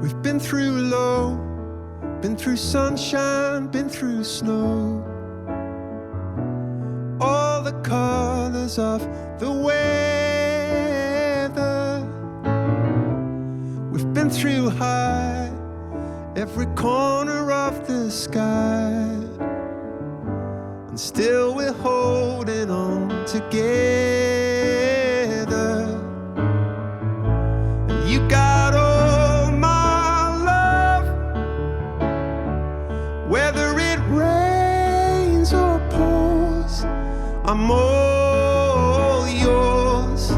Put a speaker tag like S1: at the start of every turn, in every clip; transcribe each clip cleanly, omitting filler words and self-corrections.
S1: We've been through low, been through sunshine, been through snow. All the colors of the weather. We've been through high, every corner of the sky. And still we're holding on together. And you got all my love, whether it rains or pours, I'm all yours.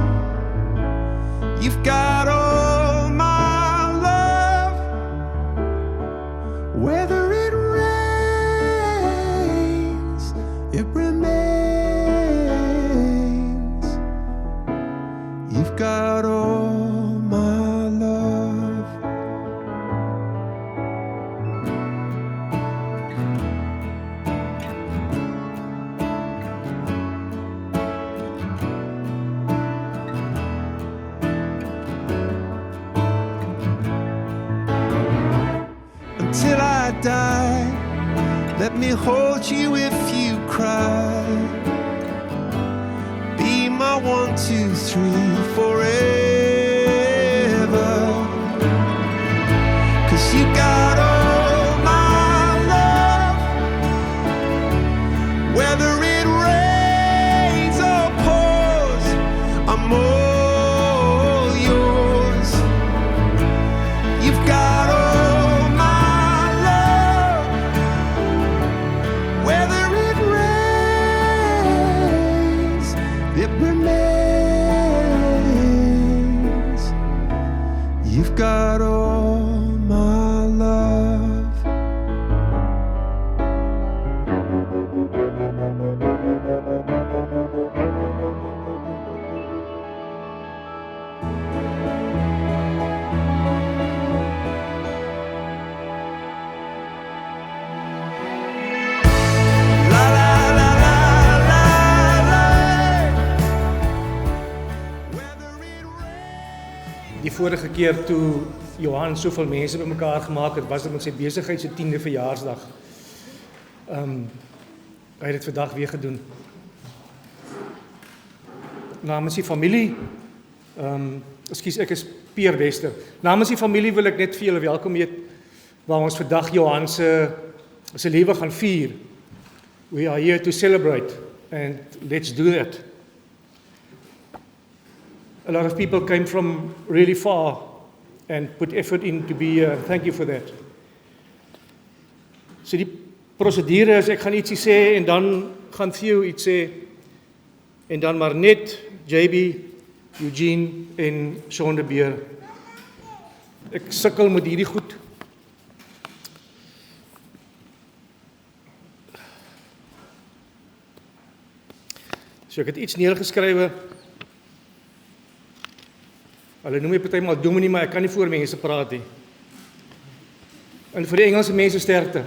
S1: You've got all my love, whether it rains, it remains. You've got all my love. Until I die, let me hold you if you cry. Be my 1, 2, 3 forever. 'Cause you got all my love, whether it rains or pours, I'm all yours. You've got all my love, whether it rains, it remains. You've got all my love. La la la la la la. Whether it rains.
S2: Die vorige keer toe Johan soveel mense bymekaar gemaak het, was dit met sy besigheid se 10de verjaarsdag. Hy het dit vandag weer gedoen. Namens die familie, ekskuus, ek is Peer Wester. Namens die familie wil ek net vir julle welkom heet, waar ons vandag Johan se lewe gaan vier. We are here to celebrate, and let's do that. A lot of people came from really far and put effort in to be here. Thank you for that. So die prosedure is, ek gaan ietsie sê en dan gaan Theo iets sê en dan maar net JB, Eugene en Sean de Beer. Ek sukkel met hierdie goed. So ek het iets neergeskrywe. Hulle noem my partymal dominee, maar ek kan nie voor mense praat nie. En vir die Engelse mense sterkte.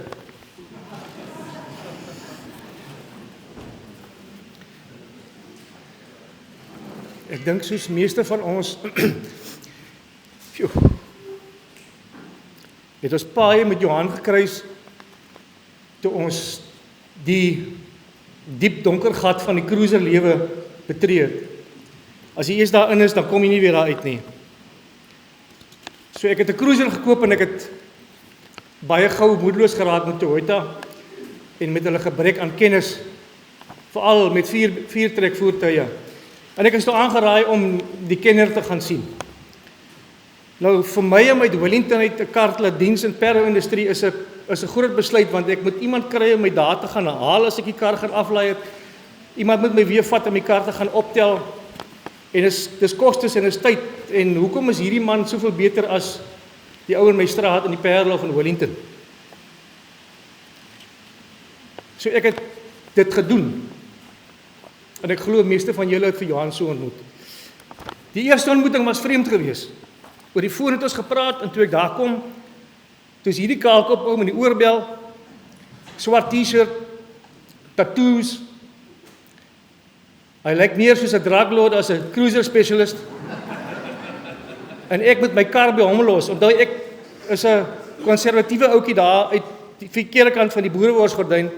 S2: Ek dink soos meeste van ons het ons paai met Johan gekruis toe ons die diep donker gat van die cruiser lewe betree het. As jy eers daarin is, dan kom jy nie weer daar uit nie. So ek het 'n cruiser gekoop en ek het baie gou moedeloos geraak met Toyota en met hulle gebrek aan kennis, veral met vier trek voertuie. En ek is toe aangeraai om die kenner te gaan sien. Nou vir my om uit Wellington uit 'n kar te laat diens in perro-industrie is 'n groot besluit, want ek moet iemand kry om my daar te gaan haal as ek die kar gaan aflaai het. Iemand moet my weer vat om die kar te gaan optel. En dis kostes en is tyd. En hoekom is hierdie man soveel beter as die ou in my straat in die Parel of in Wellington? So ek het dit gedoen. En ek glo meeste van julle het vir Johan so ontmoet. Die eerste ontmoeting was vreemd geweest. Oor die foon het ons gepraat en toe ek daar kom, toe is hierdie kaalkop ou met die oorbel, swart t-shirt, tattoos. Hy lyk meer soos 'n drug lord as 'n cruiser specialist. En ek met my kar by hom los. Onthou ek is 'n konservatiewe ouetjie daar uit die verkeerde kant van die boereworsgordyn.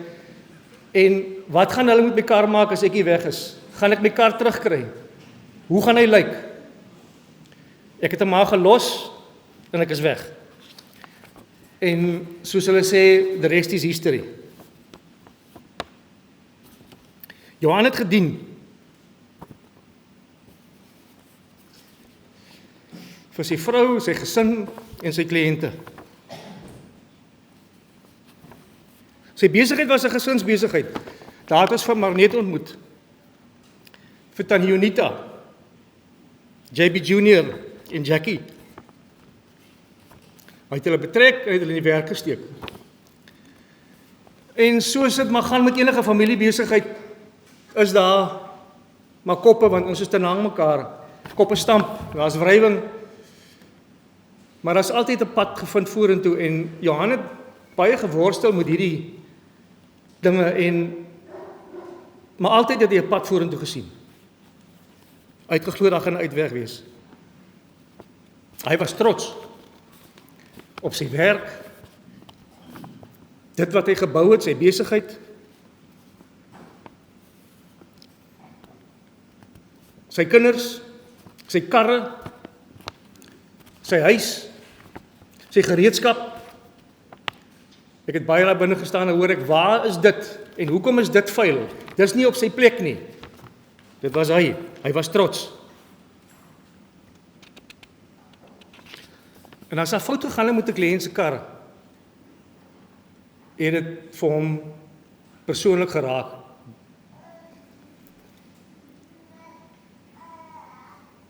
S2: En wat gaan hulle met my kar maak as ek hier weg is? Gaan ek my kar terugkry? Hoe gaan hy lyk? Ek het hom maar gelos en ek is weg. En soos hulle sê, the rest is history. Johann het gedien vir sy vrou, sy gesin en sy kliënte. Sy besigheid was 'n gesinsbesigheid. Daar het ons van Marnet ontmoet. Vir Tannie Jonita, JB Junior en Jackie. Hy het hulle betrek, hy het hulle in die werk gesteek. En soos dit maar gaan met enige familiebesigheid, is daar maar koppe, want ons is te lang mekaar. Koppe stamp, daar's wrywing. Maar daar's altyd 'n pad gevind vorentoe en Johann het baie geworstel met hierdie dinge maar altyd het hy 'n pad vorentoe gesien. Hy het geglo daar gaan 'n uitweg wees. Hy was trots op sy werk, dit wat hy gebou het, sy besigheid, sy kinders, sy karre, sy huis, sy gereedskap. Ek het baie daar binne gestaan en hoor ek, waar is dit? En hoekom is dit vuil? Dis nie op sy plek nie. Dit was hy. Hy was trots. En as daar fout gegaan met 'n kliënt se kar, het dit vir hom persoonlik geraak.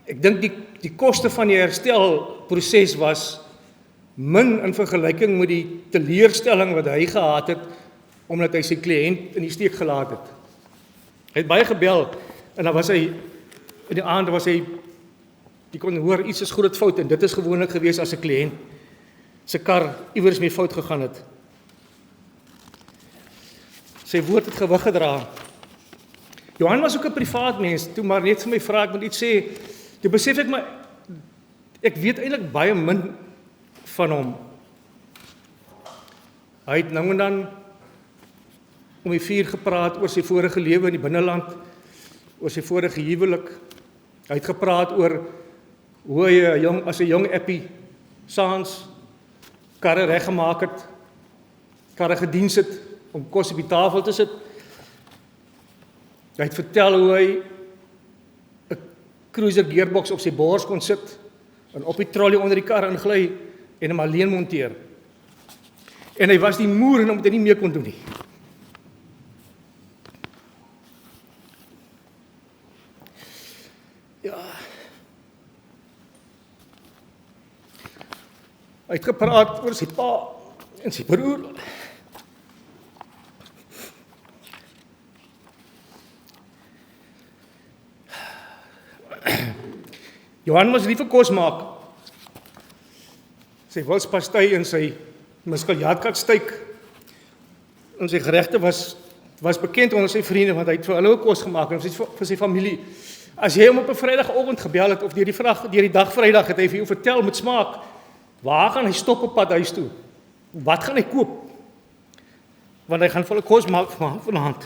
S2: Ek dink die koste van die herstelproses was min in vergelyking met die teleurstelling wat hy gehad het, omdat hy sy kliënt in die steek gelaat het. Hy het baie gebel, en dan was hy, in die aand was hy, die kon hoor, iets is groot fout, en dit is gewoonlik gewees as 'n kliënt sy kar iewers mee fout gegaan het. Sy woord het gewig gedra. Johann was ook 'n privaat mens, toe maar net vir my vra, ek moet iets sê, toe besef ek maar, ek weet eintlik baie min van hom. Hy het nou en dan om die vuur gepraat oor sy vorige lewe in die binneland, oor sy vorige huwelik. Hy het gepraat oor hoe hy as 'n jong appie saans karre reggemaak het, karre gediens het om kos op die tafel te sit. Hy het vertel hoe hy 'n cruiser gearbox op sy bors kon sit en op die trolley onder die kar ingly en hom alleen monteer. En hy was die moer en omdat hy nie meer kon doen nie. Ja. Hy het gepraat oor sy pa en sy broer. Johann was lief vir kos maak. Sy wilspastei en sy muskeljaatkat-steak en sy geregte was bekend onder sy vriende, want hy het vir hulle ook kos gemaak en vir sy familie. As jy hom op 'n Vrydagoggend gebel het, of deur die dag Vrydag, het hy vir jou vertel met smaak, waar gaan hy stop op pad huis toe? Wat gaan hy koop? Want hy gaan vir hulle kos maak vanaand.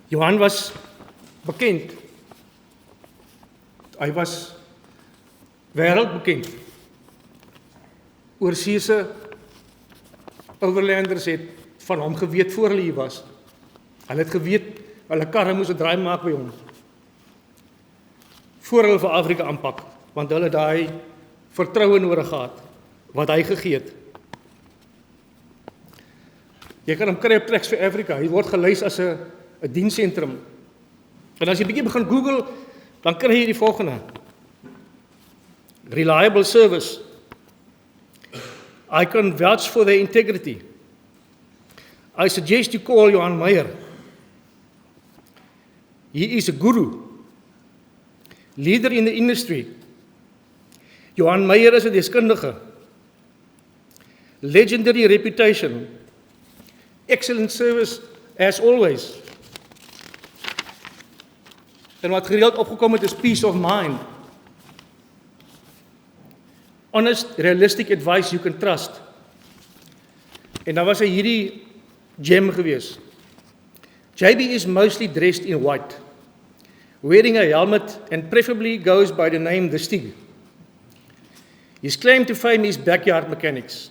S2: Johann was bekend. Hy was wêreldbekend. Oorseese overlanders het van hom geweet voor hulle hier was. Hulle het geweet, hulle karre moes 'n draai maak by hom. Voor hulle vir Afrika aanpak, want hulle daai vertroue nodig gehad, wat hy gegee het. Jy kan hom kry op Treks vir Afrika, hy word gelys as 'n diensentrum. En as jy bietjie begin Google, dan kry jy die volgende. Reliable service. I can vouch for their integrity. I suggest you call Johann Meyer. He is a guru, leader in the industry. Johann Meyer is 'n deskundige. Legendary reputation. Excellent service as always. En wat gereeld opgekom het is peace of mind. honest, realistic advice you can trust. En dan was hy hierdie gem gewees. JB is mostly dressed in white, wearing a helmet and preferably goes by the name The Stig. His claim to fame is backyard mechanics,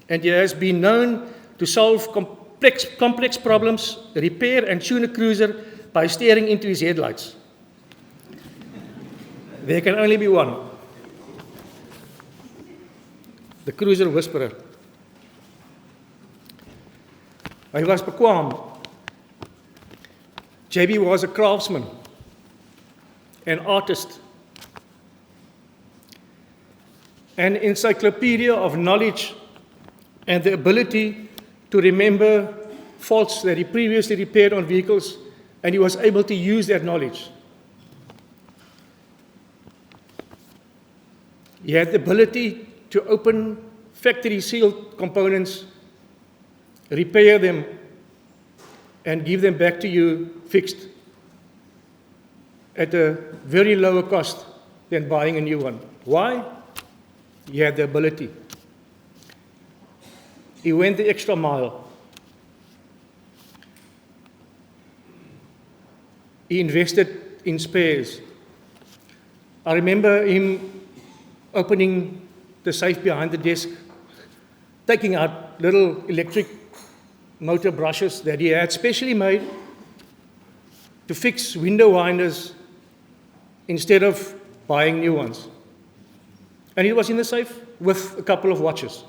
S2: and he has been known to solve complex problems, repair and tune a cruiser by staring into his headlights. There can only be one. The Cruiser Whisperer. Hy was bekwaam. JB was a craftsman, an artist, an encyclopedia of knowledge and the ability to remember faults that he previously repaired on vehicles, and he was able to use that knowledge. He had the ability to open factory sealed components, repair them, and give them back to you fixed at a very lower cost than buying a new one. Why? He had the ability. He went the extra mile. He invested in spares. I remember him opening the safe behind the desk, taking out little electric motor brushes that he had specially made to fix window winders instead of buying new ones. And he was in the safe with a couple of watches.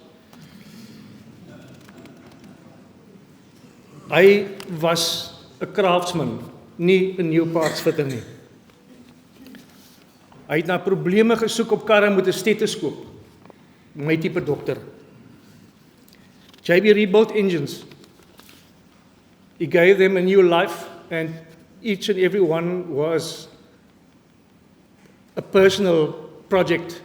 S2: Hy was 'n craftsman, nie 'n new parts fitter nie. Hy het na probleme gesoek op karre met 'n stetoskoop. My tipe dokter. JB rebuilt engines. He gave them a new life, and each and every one was a personal project.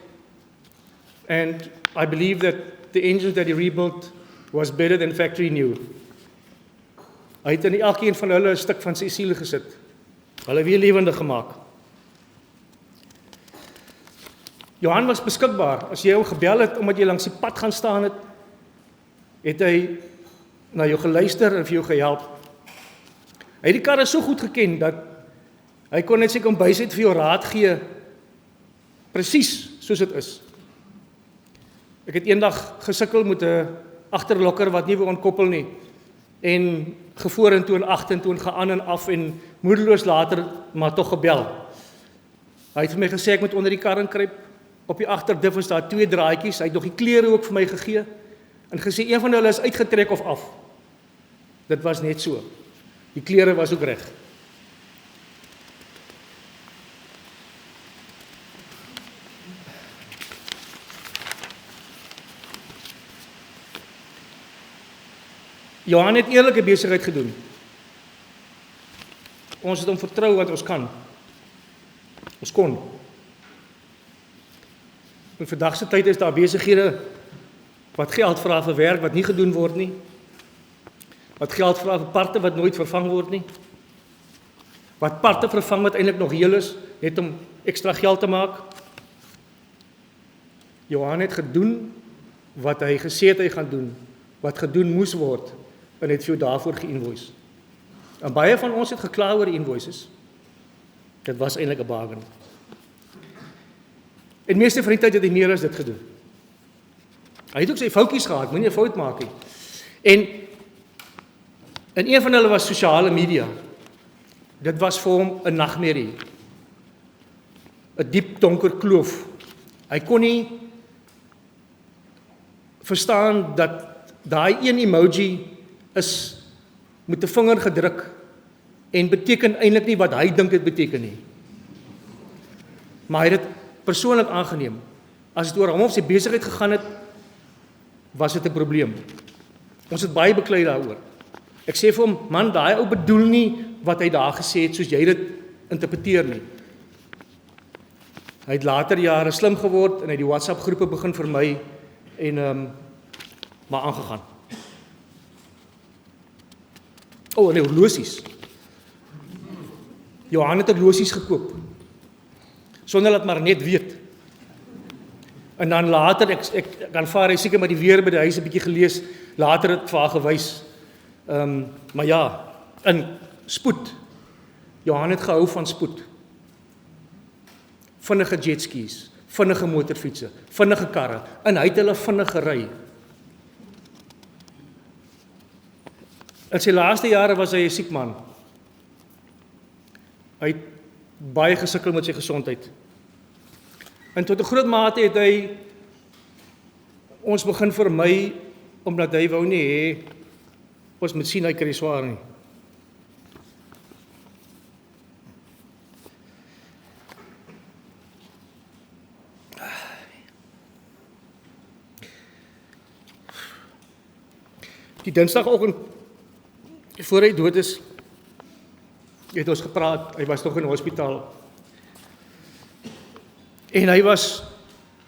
S2: And I believe that the engines that he rebuilt was better than factory new. Hy het in elkeen van hulle 'n stuk van sy siel gesit. Hulle weer lewendig gemaak. Johan was beskikbaar. As jy hom gebel het omdat jy langs die pad gaan staan het hy na jou geluister en vir jou gehelp. Hy het die karre so goed geken dat hy kon net sy kombuis vir jou raad gee presies soos dit is. Ek het eendag gesukkel met 'n agterlokker wat nie wou ontkoppel nie en gevorentoe en agtertoe gaan en af en moedeloos later maar tog gebel. Hy het vir my gesê ek moet onder die kar inkruip. Op die agterdif is daar 2 draadjies. Hy het nog die klere ook vir my gegee en gesê een van hulle is uitgetrek of af. Dit was net so. Die klere was ook reg. Johan het eerlike besigheid gedoen. Ons het hom vertrou wat ons kan. Ons kon. In vandag se tyd is daar besighede wat geld vra vir werk wat nie gedoen word nie. Wat geld vra vir parte wat nooit vervang word nie. Wat parte vervang wat eintlik nog heel is, net om ekstra geld te maak. Johan het gedoen wat hy gesê het hy gaan doen, wat gedoen moes word, en het vir jou daarvoor ge-invoice. En baie van ons het gekla oor die invoices. Dit was eintlik 'n bargain. En meeste van die tyd het hy meer as dit gedoen. Hy het ook sy foutjies gehad, moenie 'n fout maak nie. En een van hulle was sosiale media. Dit was vir hom 'n nagmerrie. 'n Diep donker kloof. Hy kon nie verstaan dat daai een emoji is met 'n vinger gedruk en beteken eintlik nie wat hy dink dit beteken nie. Maar hy het dit persoonlik aangeneem. As dit oor hom of sy besigheid gegaan het, was dit 'n probleem. Ons het baie beklei daaroor. Ek sê vir hom, man, daai ou bedoel nie wat hy daar gesê het soos jy dit interpreteer nie. Hy het later jare slim geword en hy het die WhatsApp groepe begin vermy en maar aangegaan. En horlosies. Johan het horlosies gekoop. Sonder dat maar net weet. En dan later, ek kan vaar, hy seker met die weer by die huis 'n bietjie gelees, later het vir haar gewys. Maar ja, in spoed. Johan het gehou van spoed. Vinnige jetskis, vinnige motorfietsse, vinnige karre, en hy het hulle vinnig gery. In sy laaste jare was hy 'n siek man. Hy het baie gesukkel met sy gesondheid. En tot 'n groot mate het hy ons begin vermy, omdat hy wou nie hê ons moet sien hy kry swaar nie. Die Dinsdagoggend, voor hy dood is, het ons gepraat, hy was nog in die hospitaal. En hy was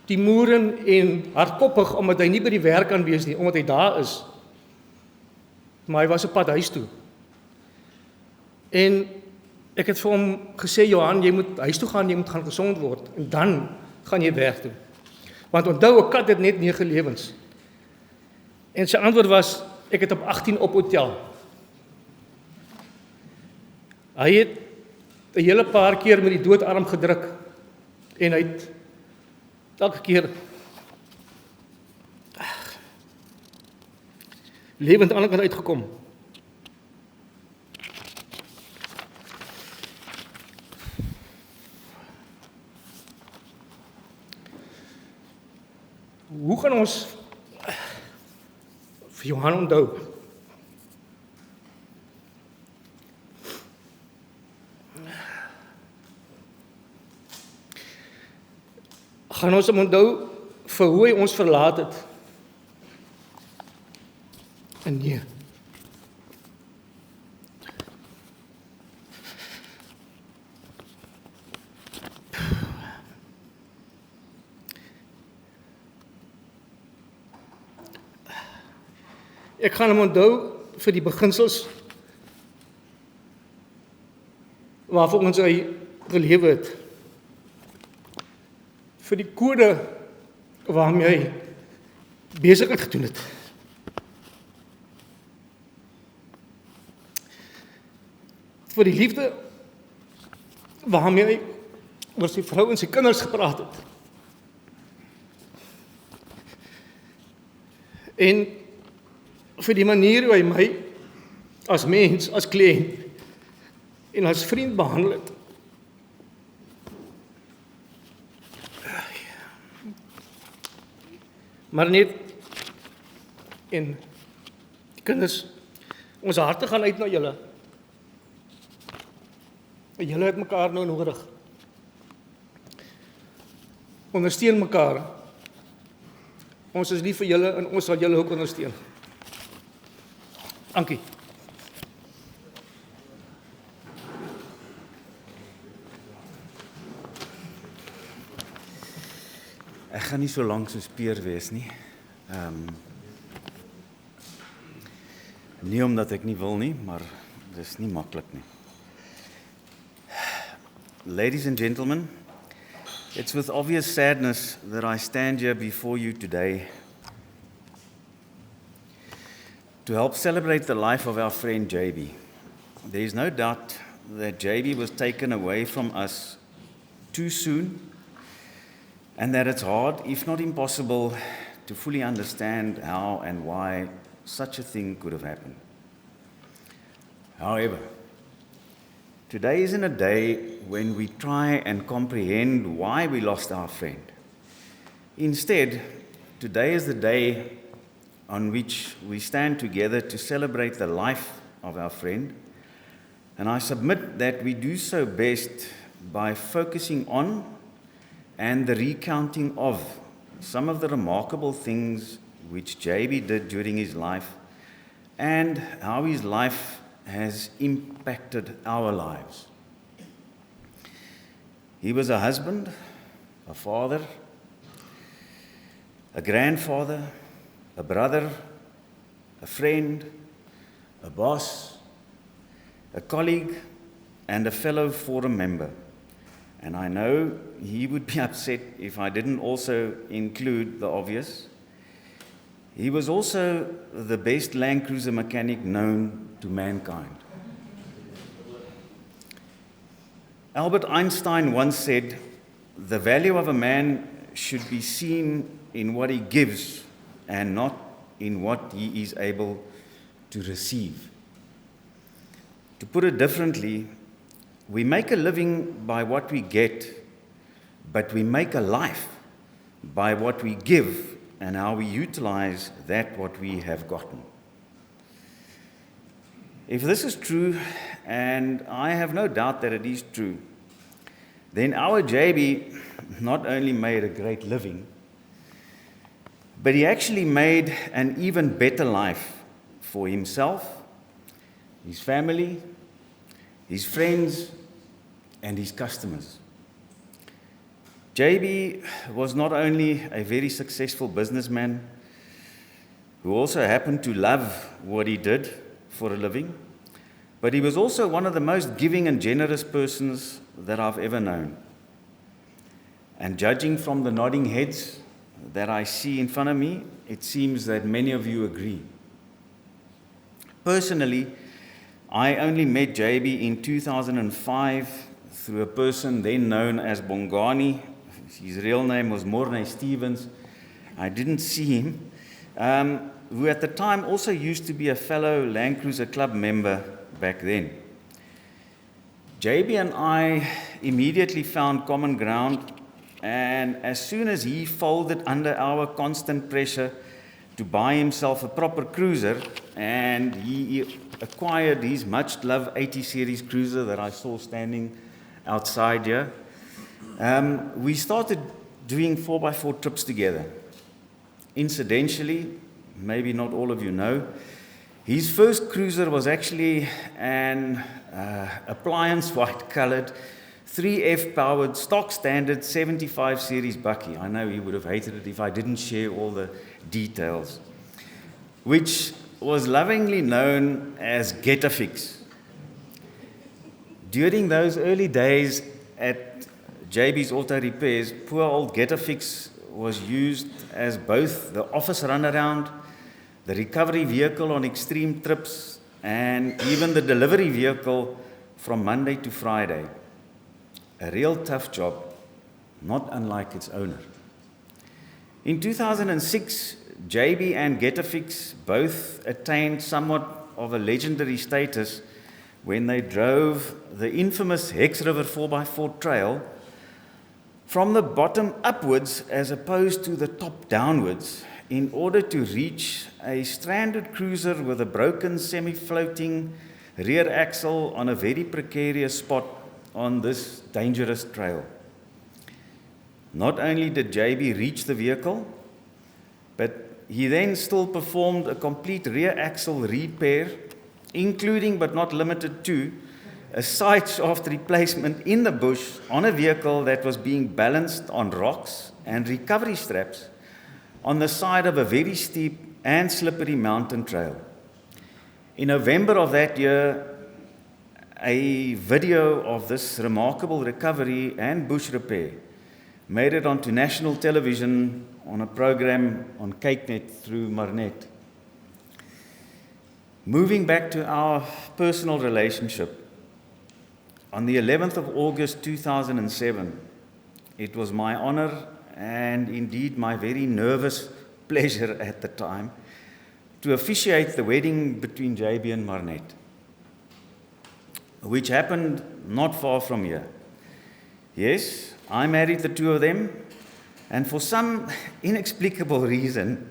S2: die moeren en hardkoppig, omdat hy nie by die werk kan wees nie, omdat hy daar is. Maar hy was op pad huis toe. En ek het vir hom gesê, Johan, jy moet huis toe gaan, jy moet gaan gesond word, en dan gaan jy werk toe. Want onthou, 'n kat het net 9 lewens. En sy antwoord was, ek het op 18 opgetel. Hy het 'n hele paar keer met die doodarm gedruk, en hy het elke keer lewend aan die ander kant uitgekom. Hoe gaan ons vir Johan onthou? Gaan ons hom onthou vir hoe hy ons verlaat het? En nee. Ek gaan hom onthou vir die beginsels waarvoor ons hy gelewe het. Vir die kode waarmee hy besigheid gedoen het. Vir die liefde waarmee hy oor sy vrou en sy kinders gepraat het. En vir die manier hoe hy my as mens, as kliënt en as vriend behandel het. Maar net en die kinders, ons harte gaan uit na julle. En julle het mekaar nou nodig. Ondersteun mekaar. Ons is lief vir julle en ons sal julle ook ondersteun. Dankie.
S3: Ek gaan nie so lank soos Peer wees nie. Nie omdat ek nie wil nie, maar dis nie maklik nie. Ladies and gentlemen, it's with obvious sadness that I stand here before you today to help celebrate the life of our friend JB. There is no doubt that JB was taken away from us too soon, and that it's hard, if not impossible, to fully understand how and why such a thing could have happened. However, today isn't a day when we try and comprehend why we lost our friend. Instead, today is the day on which we stand together to celebrate the life of our friend, and I submit that we do so best by focusing on and the recounting of some of the remarkable things which JB did during his life and how his life has impacted our lives. He was a husband, a father, a grandfather, a brother, a friend, a boss, a colleague, and a fellow forum member. and I know he would be upset if I didn't also include the obvious. He was also the best Land Cruizer mechanic known to mankind. Albert Einstein once said, "The value of a man should be seen in what he gives and not in what he is able to receive." To put it differently, we make a living by what we get, but we make a life by what we give and how we utilize that what we have gotten. If this is true, and I have no doubt that it is true, then our JB not only made a great living, but he actually made an even better life for himself, his family, his friends, and his customers. JB was not only a very successful businessman who also happened to love what he did for a living, but he was also one of the most giving and generous persons that I've ever known. And judging from the nodding heads that I see in front of me, it seems that many of you agree. Personally, I only met JB in 2005 through a person then known as Bongani. His real name was Morney Stevens. I didn't see him, who at the time also used to be a fellow Land Cruizer Club member back then. JB and I immediately found common ground, and as soon as he folded under our constant pressure to buy himself a proper cruiser, and he acquired his much-loved 80 series cruiser that I saw standing outside here, we started doing 4x4 trips together. Incidentally, maybe not all of you know, his first cruiser was actually an appliance white-colored 3F powered stock standard 75 series Bucky. I know he would have hated it if I didn't share all the details, which was lovingly known as Get a Fix. During those early days at JB's Auto Repairs, poor old Get a Fix was used as both the office runaround, the recovery vehicle on extreme trips, and even the delivery vehicle from Monday to Friday. A real tough job, not unlike its owner. In 2006, JB and Get a Fix both attained somewhat of a legendary status when they drove the infamous Hex River 4x4 trail from the bottom upwards as opposed to the top downwards in order to reach a stranded cruiser with a broken semi-floating rear axle on a very precarious spot on this dangerous trail. Not only did JB reach the vehicle, but he then still performed a complete rear axle repair, including but not limited to a side shaft replacement in the bush on a vehicle that was being balanced on rocks and recovery straps on the side of a very steep and slippery mountain trail. In November of that year, a video of this remarkable recovery and bush repair made it onto national television on a program on KykNet through Marnet. Moving back to our personal relationship, on the 11th of August 2007, it was my honor and indeed my very nervous pleasure at the time to officiate the wedding between JB and Marnet, which happened not far from here. Yes, I married the two of them, and for some inexplicable reason,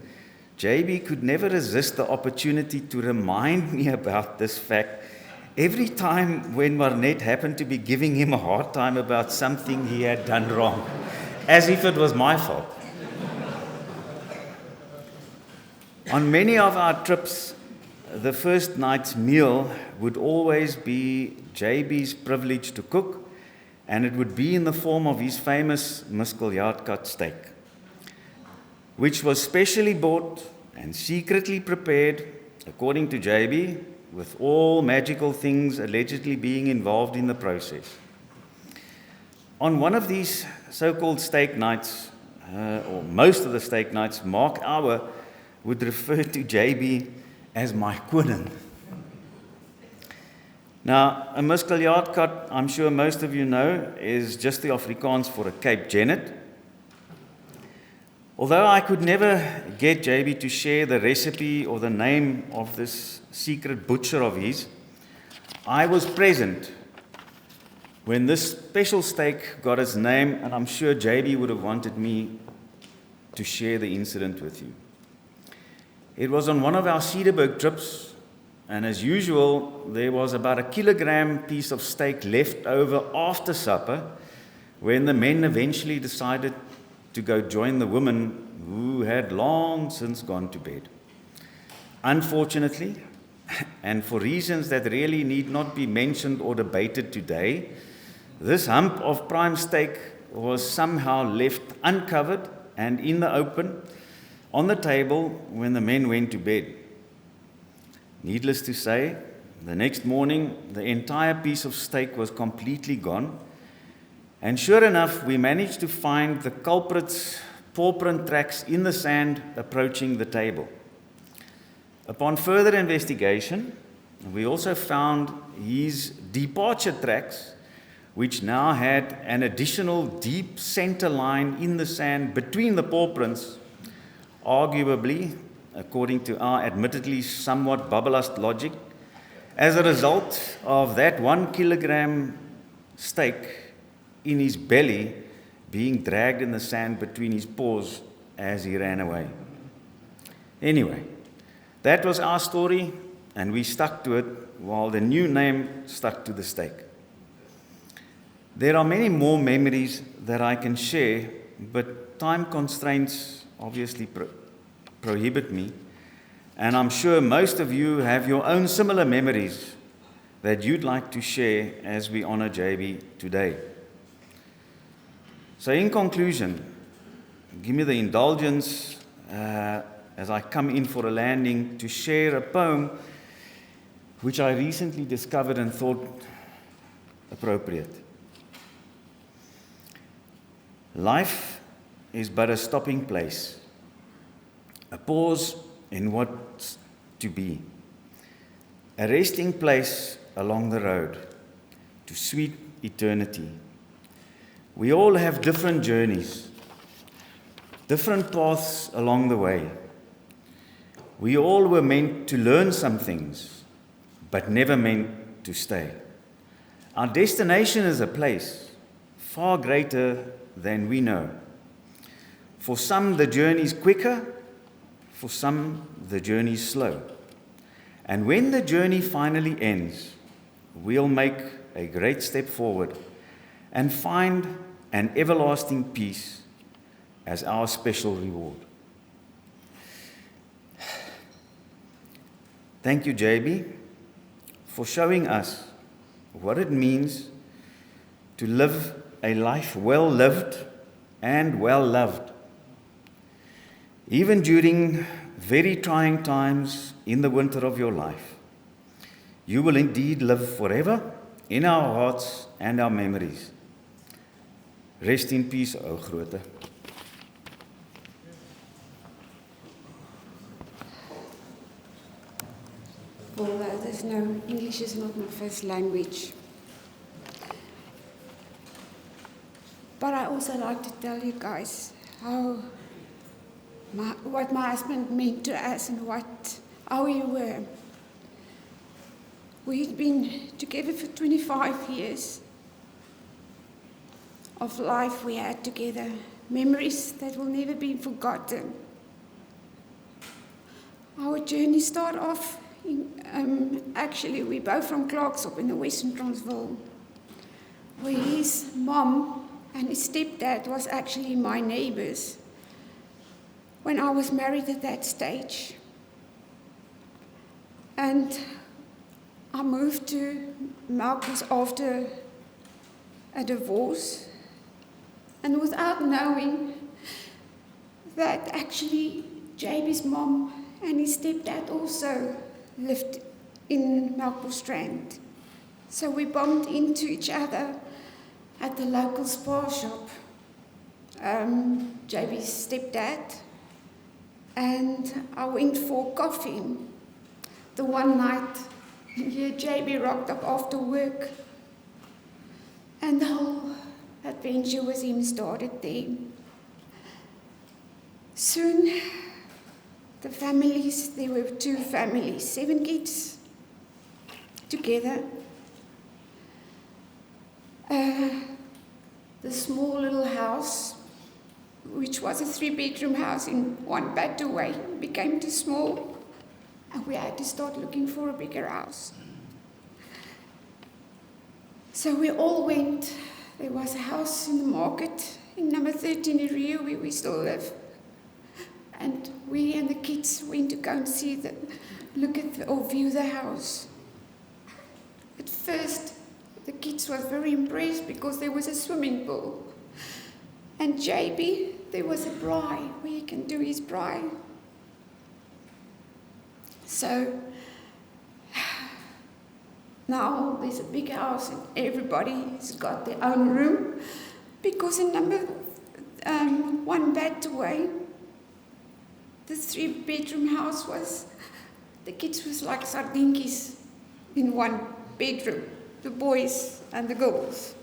S3: JB could never resist the opportunity to remind me about this fact every time when Marnet happened to be giving him a hard time about something he had done wrong, as if it was my fault. On many of our trips, the first night's meal would always be JB's privilege to cook, and it would be in the form of his famous Miskeljard cut steak, which was specially bought and secretly prepared, according to JB, with all magical things allegedly being involved in the process. On one of these so-called steak nights, or most of the steak nights, Mark Auer would refer to JB as my koning. Now, a muskiljaatkot, I'm sure most of you know, is just the Afrikaans for a Cape Jennet. Although I could never get JB to share the recipe or the name of this secret butcher of his, I was present when this special steak got its name, and I'm sure JB would have wanted me to share the incident with you. It was on one of our Cederberg trips, and as usual, there was about a kilogram piece of steak left over after supper when the men eventually decided to go join the women who had long since gone to bed. Unfortunately, and for reasons that really need not be mentioned or debated today, this hump of prime steak was somehow left uncovered and in the open on the table when the men went to bed. Needless to say, the next morning, the entire piece of steak was completely gone. And sure enough, we managed to find the culprit's paw print tracks in the sand approaching the table. Upon further investigation, we also found his departure tracks, which now had an additional deep center line in the sand between the paw prints, arguably, according to our admittedly somewhat bubblast logic, as a result of that 1 kilogram steak in his belly being dragged in the sand between his paws as he ran away. Anyway, that was our story, and we stuck to it while the new name stuck to the steak. There are many more memories that I can share, but time constraints obviously prohibit me, and I'm sure most of you have your own similar memories that you'd like to share as we honor JB today. So in conclusion, give me the indulgence as I come in for a landing to share a poem which I recently discovered and thought appropriate. Life is but a stopping place, a pause in what's to be, a resting place along the road to sweet eternity. We all have different journeys, different paths along the way. We all were meant to learn some things, but never meant to stay. Our destination is a place far greater than we know. For some, the journey is quicker. For some, the journey is slow. And when the journey finally ends, we'll make a great step forward and find an everlasting peace as our special reward. Thank you, JB, for showing us what it means to live a life well lived and well loved. Even during very trying times in the winter of your life, you will indeed live forever in our hearts and our memories. Rest in peace, ou groote.
S4: Although there's no, English is not my first language. But I also like to tell you guys what my husband meant to us and how we were. We'd been together for 25 years of life we had together, memories that will never be forgotten. Our journey started off actually, we're both from Clarksop in the Western Transvaal, where his mom and his stepdad was actually my neighbors when I was married at that stage. And I moved to Melkbos after a divorce, and without knowing that actually JB's mom and his stepdad also lived in Melkbos Strand. So we bumped into each other at the local spa shop. JB's stepdad, and I went for coffee. The one night, here JB rocked up after work, and the whole adventure with him started there. Soon, there were 2 families, 7 kids together. The small little house, which was a 3-bedroom house in 1 bed away, became too small, and we had to start looking for a bigger house. So we all went. There was a house in the market in number 13 in Rio, where we still live. And we and the kids went to go and view the house. At first, the kids were very impressed because there was a swimming pool. And JB, there was a braai where he can do his braai. So now there's a big house and everybody's got their own room, because in number 1 bed away, the 3-bedroom house the kids was like sardinkies in 1 bedroom, the boys and the girls.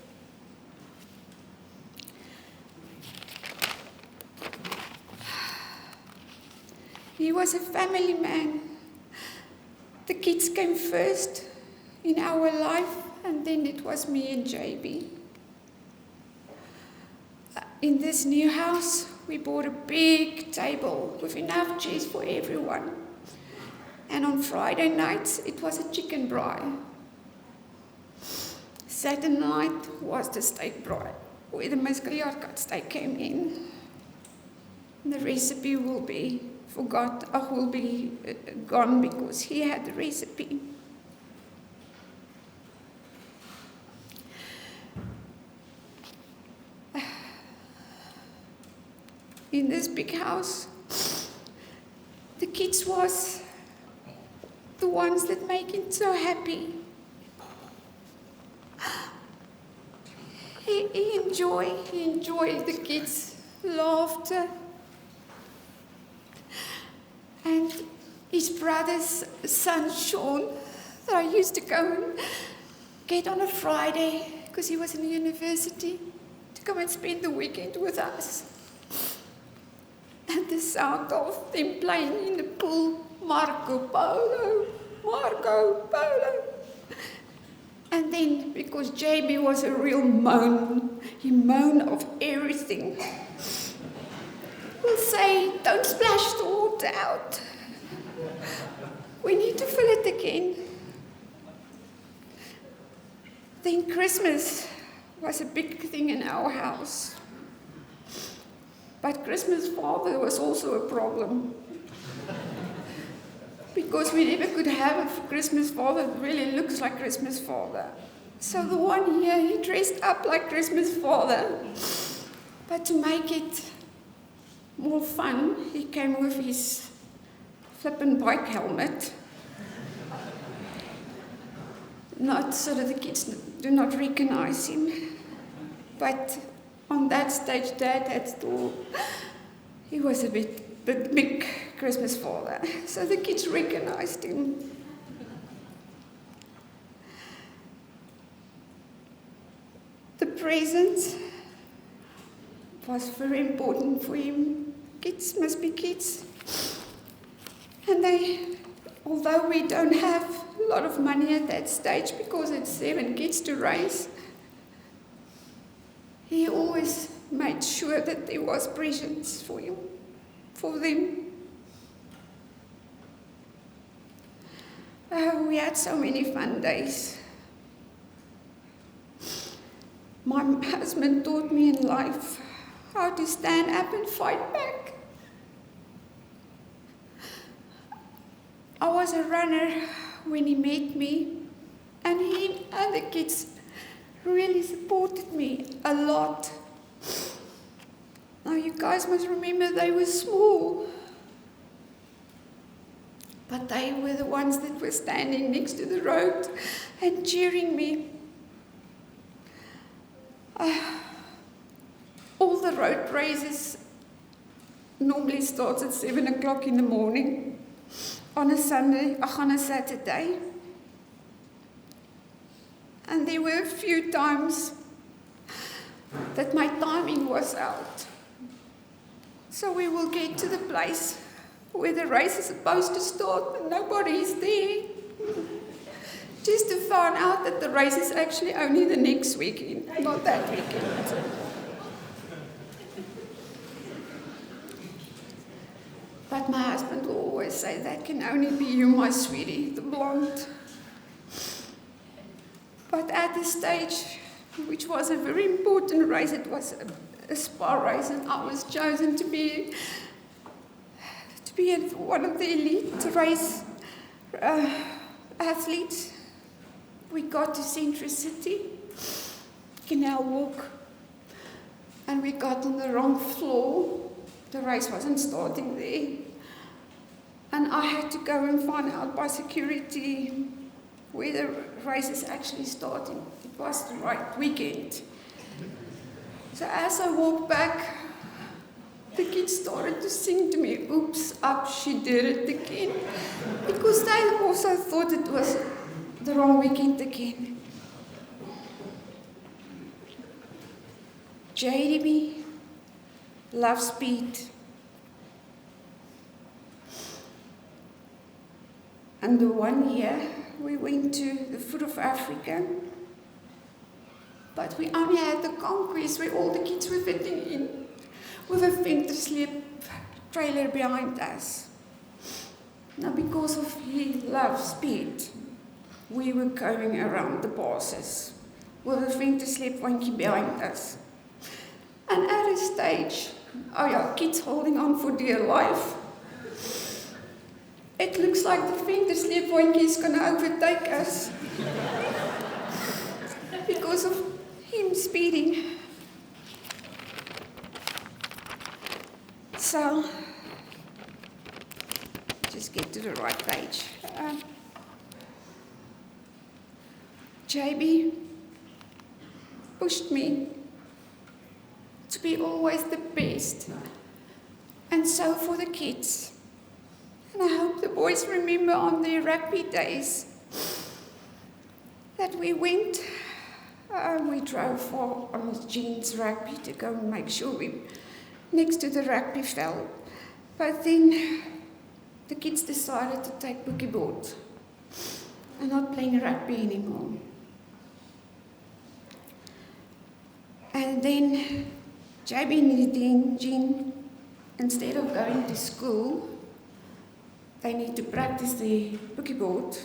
S4: He was a family man. The kids came first in our life, and then it was me and JB. In this new house, we bought a big table with enough chairs for everyone. And on Friday nights, it was a chicken braai. Saturday night was the steak braai, where the muscaljaard steak came in. The recipe will be gone because he had the recipe. In this big house, the kids was the ones that make it so happy. He enjoyed the kids' laughter. And his brother's son, Sean, that I used to go and get on a Friday, because he was in university, to come and spend the weekend with us. And the sound of them playing in the pool, Marco Polo, Marco Polo. And then, because JB was a real moan, he moaned of everything. We'll say, don't splash the water out. We need to fill it again. Then Christmas was a big thing in our house. But Christmas Father was also a problem. Because we never could have a Christmas Father that really looks like Christmas Father. So the one here, he dressed up like Christmas Father. But to make it more fun, he came with his flippin' bike helmet. Not so that the kids do not recognize him. But on that stage, Dad had thought he was a bit big Christmas Father. So the kids recognized him. The presents was very important for him. Kids must be kids. And although we don't have a lot of money at that stage because it's 7 kids to raise, he always made sure that there was presents for them. We had so many fun days. My husband taught me in life how to stand up and fight back. I was a runner when he met me, and he and the kids really supported me a lot. Now you guys must remember they were small, but they were the ones that were standing next to the road and cheering me. All the road races normally starts at 7 o'clock in the morning on a Saturday. And there were a few times that my timing was out. So we will get to the place where the race is supposed to start and nobody is there. Just to find out that the race is actually only the next weekend, not that weekend. But my husband will always say, that can only be you, my sweetie, the blonde. But at this stage, which was a very important race, it was a spa race, and I was chosen to be one of the elite race athletes. We got to Central City, Canal Walk, and we got on the wrong floor. The race wasn't starting there. And I had to go and find out by security where the race is actually starting. It was the right weekend. So as I walked back, the kids started to sing to me, "Oops, up, she did it again." Because they also thought it was the wrong weekend again. JDB loves speed. And the one year we went to the foot of Africa, but we only had the conquest where all the kids were fitting in with a ventersleep trailer behind us. Now, because of he loves speed, we were going around the passes with a ventersleep wankie behind us. And at a stage, kids holding on for dear life. It looks like the ventersleep wankie is going to overtake us because of him speeding. So, just get to the right page. JB pushed me to be always the best, and so for the kids. And I hope the boys remember on their rugby days that we went, we drove for on Jean's rugby to go and make sure we next to the rugby field. But then the kids decided to take boogie board and not playing rugby anymore. And then JB and Jean, instead of going to school, they need to practice the boogie board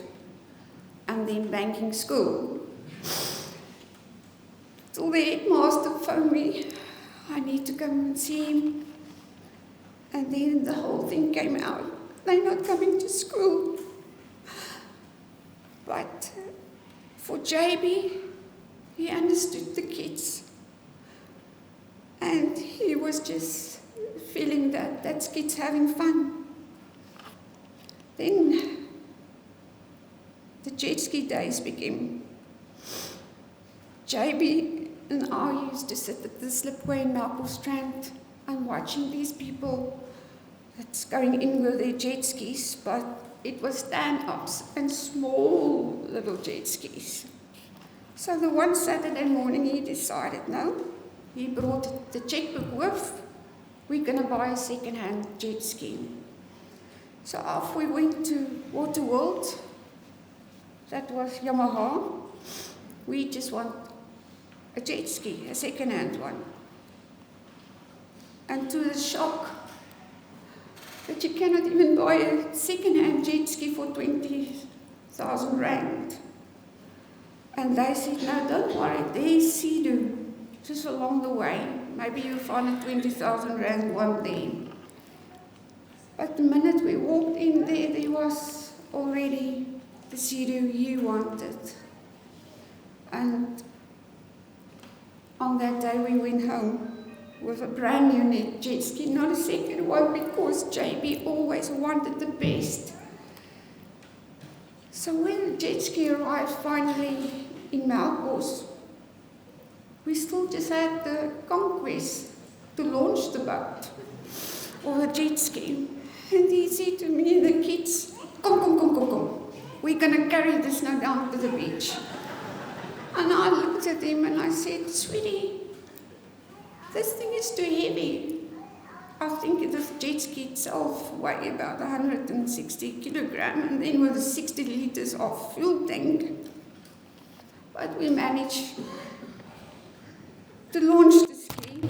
S4: and then banking school. So the headmaster phoned me, I need to come and see him. And then the whole thing came out. They're not coming to school. But for JB, he understood the kids. And he was just feeling that that's kids having fun. Then the jet ski days began. JB and I used to sit at the slipway in Melkbosstrand and watching these people that's going in with their jet skis, but it was stand-ups and small little jet skis. So the one Saturday morning he decided, no, he brought the checkbook with, we're going to buy a second-hand jet ski. So off we went to Waterworld. That was Yamaha. We just want a jet ski, a second-hand one. And to the shock that you cannot even buy a second-hand jet ski for 20,000 rand. And they said, no, don't worry, there's Sea-Doo. Just along the way, maybe you'll find a 20,000 rand one there. But the minute we walked in there was already the Sea-Doo you wanted. And on that day we went home with a brand new net jet ski, not a second one, because JB always wanted the best. So when the jet ski arrived finally in Melkbos, we still just had the conquest to launch the boat or the jet ski. And he said to me and the kids, come. We're going to carry this now down to the beach. And I looked at him and I said, sweetie, this thing is too heavy. I think this jet ski itself weighs about 160 kilograms, and then with 60 liters of fuel tank. But we managed to launch the ski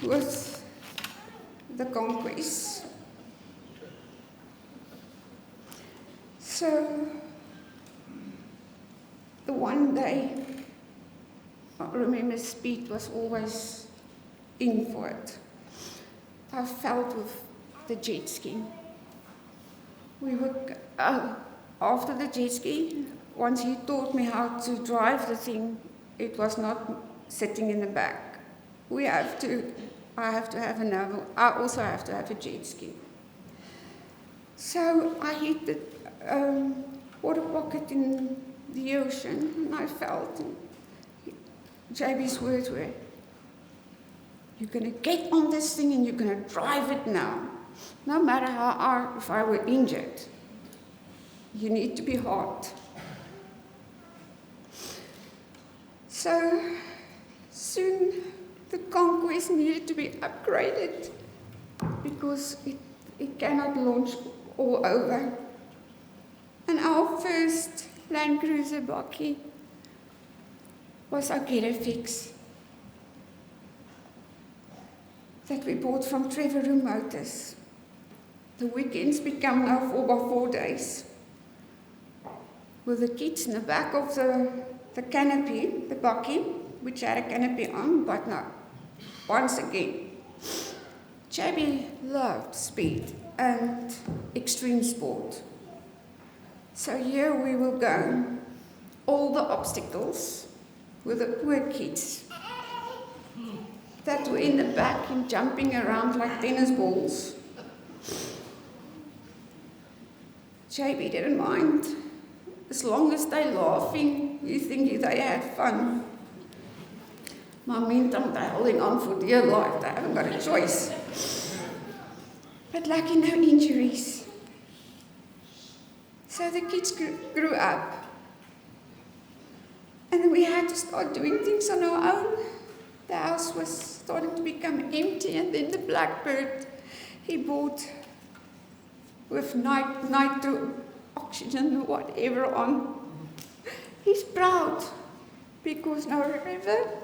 S4: with the conquest. So, the one day, I remember Speed was always in for it. I felt with the jet ski. We were, after the jet ski, once he taught me how to drive the thing, it was not sitting in the back. I have to have another, I also have to have a jet ski. So I hit the water pocket in the ocean, and I felt, JB's words were, you're going to get on this thing and you're going to drive it now. No matter if I were injured, you need to be hard. So soon the conquest needed to be upgraded because it cannot launch all over. And our first Land Cruiser bakkie was our Get a Fix that we bought from Trevor Room Motors. The weekends become now 4x4 days. With the kids in the back of the canopy, the bakkie, which had a canopy on, but no. Once again, JB loved speed and extreme sport. So here we will go, all the obstacles with the poor kids that were in the back and jumping around like tennis balls. JB didn't mind. As long as they're laughing, you think they had fun. Maar meantime, they're holding on for dear life. They haven't got a choice. But lucky, no injuries. So the kids grew up. And then we had to start doing things on our own. The house was starting to become empty, and then the Blackbird he bought with nitro oxygen, whatever on. He's proud because now remember,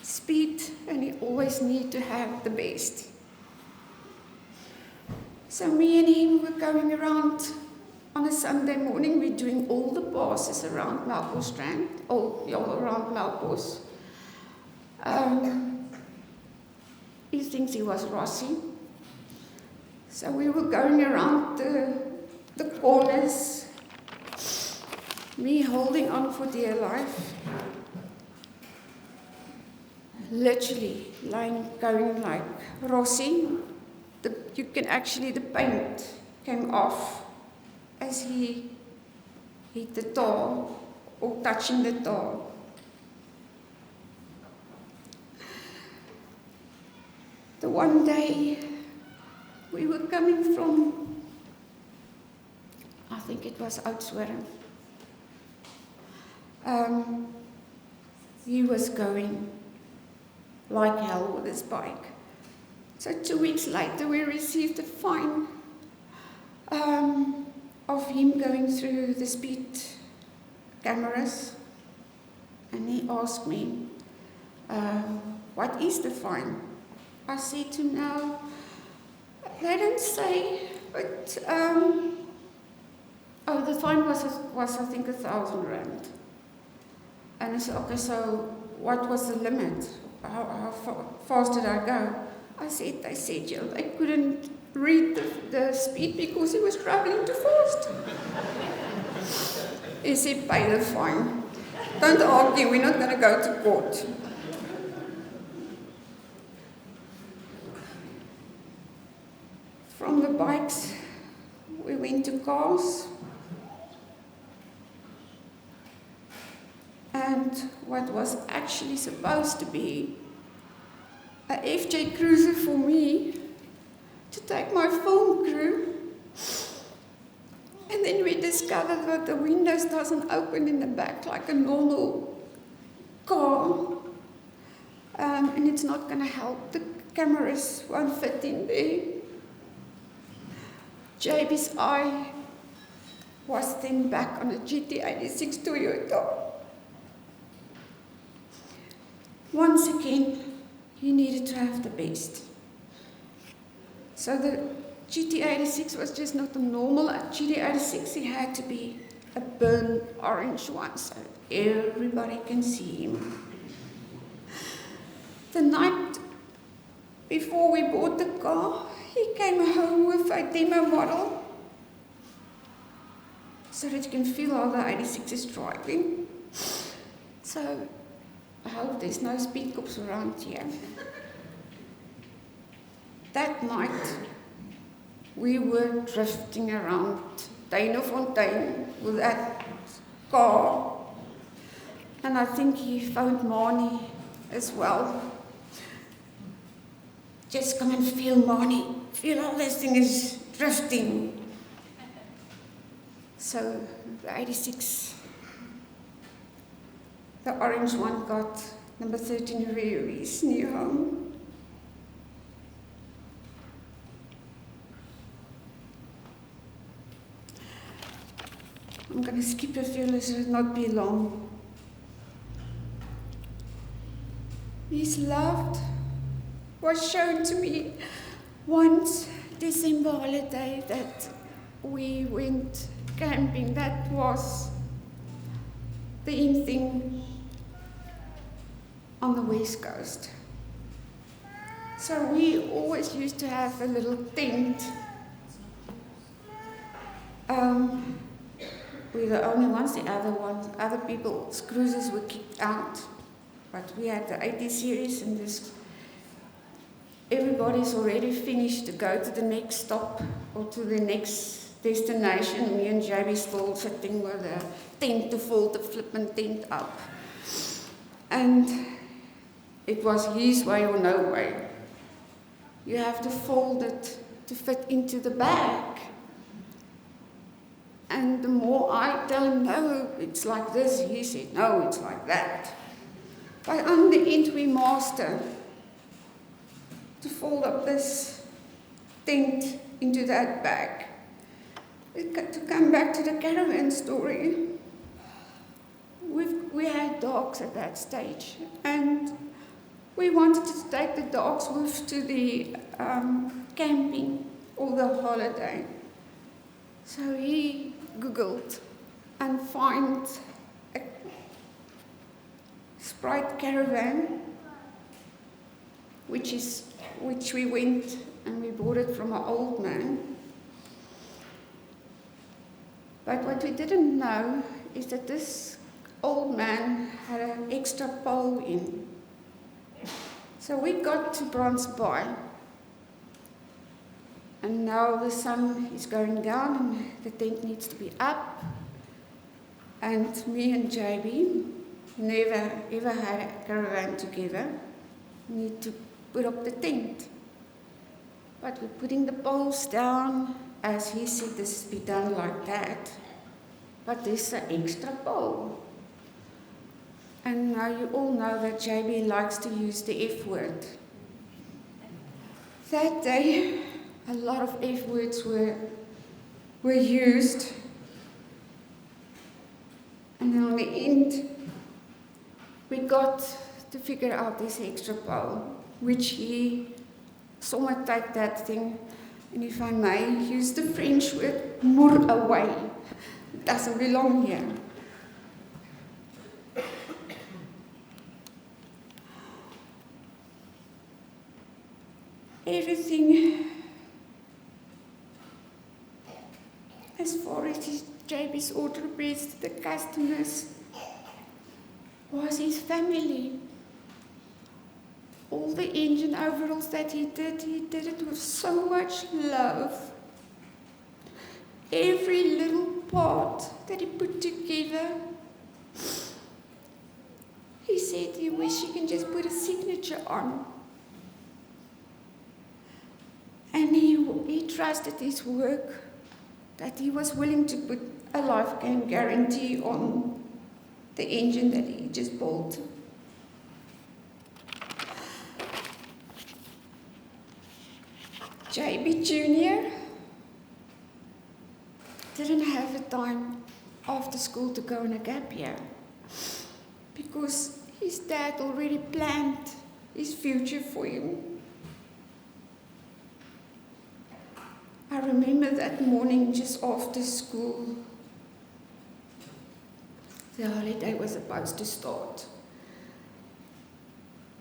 S4: speed, and he always need to have the best. So me and him were going around on a Sunday morning. We're doing all the passes around Melkbosstrand, all around Melkbos. He thinks he was Rossi. So we were going around the corners, me holding on for dear life, literally going like Rossi. You can actually, the paint came off as he hit the tar or touching the tar. The one day we were coming from, I think it was Oudtshoorn. He was going like hell with his bike. So 2 weeks later we received a fine of him going through the speed cameras. And he asked me, what is the fine? I said to him, now, they don't say, but, the fine was I think 1,000 rand. And I said, okay, so what was the limit? How fast did I go? I said, they said, they couldn't read the speed because he was traveling too fast. He said, pay the fine. Don't argue, we're not going to go to court. From the bikes, we went to cars. And and what was actually supposed to be a FJ Cruiser for me to take my film crew. And then we discovered that the windows doesn't open in the back like a normal car. And it's not going to help. The cameras won't fit in there. JB's eye was then back on a GT86 Toyota. Once again, he needed to have the best. So the GT86 was just not a normal GT86, it had to be a burnt orange one, so everybody can see him. The night before we bought the car, he came home with a demo model so that you can feel how the 86 is driving. So I hope there's no speed cops around here. That night, we were drifting around Fontein with that car. And I think he found Marnie as well. Just come and feel Marnie. Feel how this thing is drifting. So the 86, the orange one, got number 13 Heuwel's new home. I'm going to skip a few, it will not be long. His love was shown to me once December holiday that we went camping. That was the in thing on the west coast. So we always used to have a little tent. We were the only ones, the other people's cruises were kicked out. But we had the 80 series and this, everybody's already finished to go to the next stop or to the next destination. Me and JB still sitting with a tent to fold the flippin' tent up. And it was his way or no way. You have to fold it to fit into the bag. And the more I tell him, no, it's like this, he said, no, it's like that. But on the end, we master to fold up this tent into that bag. To come back to the caravan story, we had dogs at that stage, and we wanted to take the dogs with to the camping or the holiday. So he Googled and found a Sprite caravan, which we went and we bought it from an old man. But what we didn't know is that this old man had an extra pole in. So we got to Bronze Bay, and now the sun is going down and the tent needs to be up. And me and JB never ever had a caravan together. We need to put up the tent. But we're putting the poles down, as he said this be done like that. But there's an extra pole. And now you all know that JB likes to use the F word. That day, a lot of F words were used. And then on the end, we got to figure out this extra pole, which he saw me take that thing, and if I may use the French word, moor away. It doesn't belong here. Everything, as far as JB's order pays to the customers, was his family. All the engine overalls that he did it with so much love. Every little part that he put together, He said he wished he can just put a signature on. And he trusted his work, that he was willing to put a lifetime guarantee on the engine that he just built. JB Jr. didn't have the time after school to go on a gap year because his dad already planned his future for him. I remember that morning just after school, the holiday was supposed to start.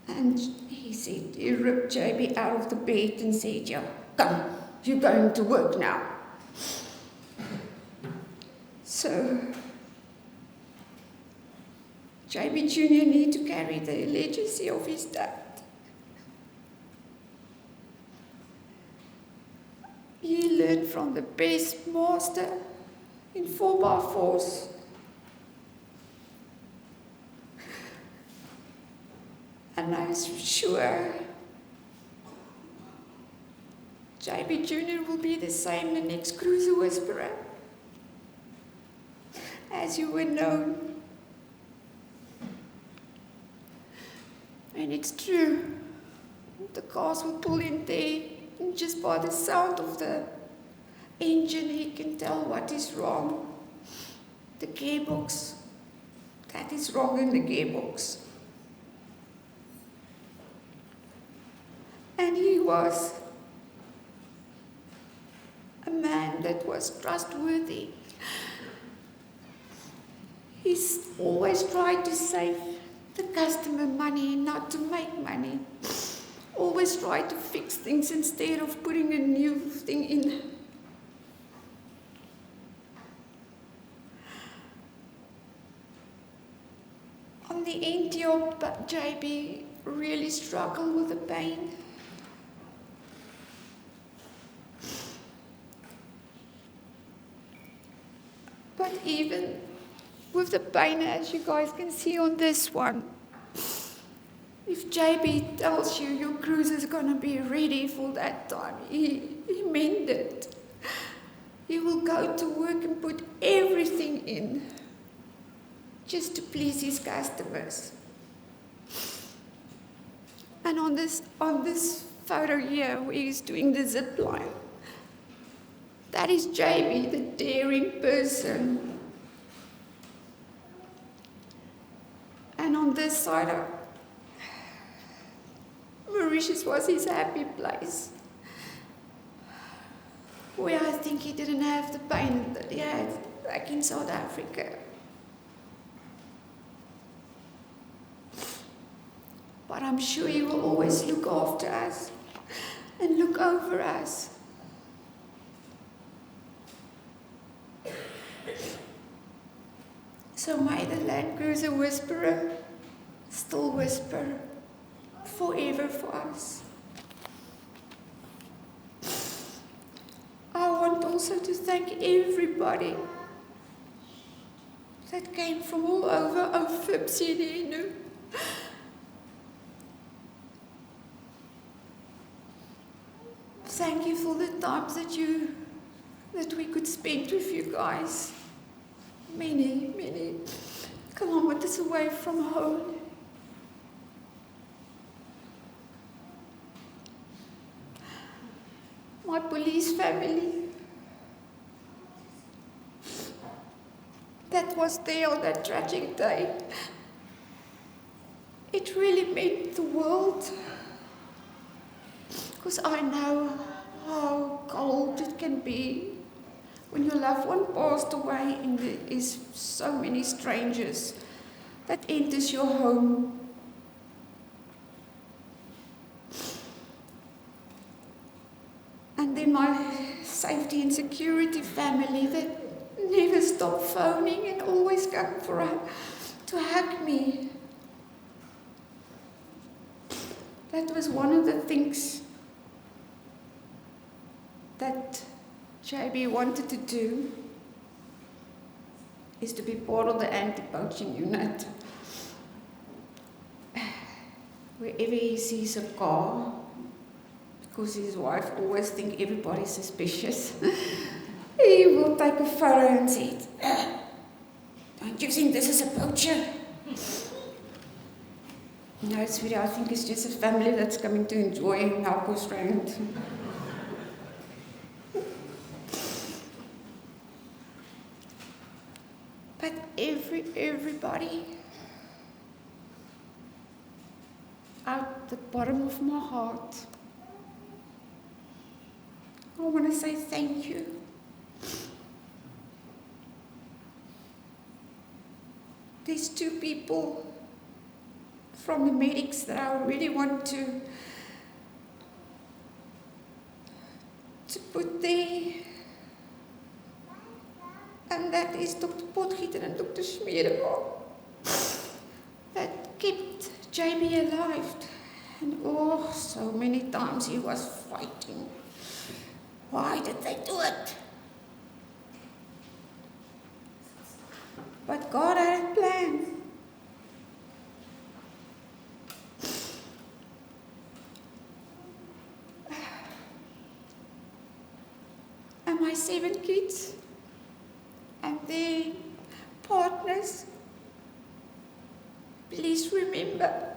S4: And he said, he ripped JB out of the bed and said, "Yeah, come, you're going to work now." So, JB Jr. needed to carry the legacy of his dad. He learned from the best master in 4x4s. And I'm sure JB Jr. will be the same the next Cruiser Whisperer, as you were known. And it's true, the cars will pull in there, and just by the sound of the engine, he can tell what is wrong. The gearbox, that is wrong in the gearbox. And he was a man that was trustworthy. He's always tried to save the customer money and not to make money. Always tried to fix things instead of putting a new thing in. On the end job, but JB really struggled with the pain. But even with the pain, as you guys can see on this one, if JB tells you your cruise is going to be ready for that time, he meant it. He will go to work and put everything in just to please his customers. And on this photo here, where he's doing the zip line, that is JB, the daring person. And on this side, Mauritius was his happy place, where I think he didn't have the pain that he had back in South Africa. But I'm sure he will always look after us and look over us. So may the Land Cruiser Whisperer still whisper forever for us. I want also to thank everybody that came from all over Fibsini. Thank you for the times that we could spend with you guys. Many kilometers away from home. My police family that was there on that tragic day. It really meant the world, because I know how cold it can be when your loved one passed away and there is so many strangers that enters your home. And then my safety and security family that never stopped phoning and always come to hug me. That was one of the things that JB wanted to do, is to be part of the anti-poaching unit. wherever he sees a car, because his wife always thinks everybody's suspicious, he will take a photo and say, don't you think this is a poacher? No, sweetie, I think it's just a family that's coming to enjoy Nalco's rand. But everybody, out the bottom of my heart, I want to say thank you. There's 2 people from the medics that I really want to put there. And that is Dr. Potgieter and Dr. Schmiedegaard, that kept JB alive. And oh, so many times he was fighting. Why did they do it? But God had a plan. And my 7 kids and their partners, please remember,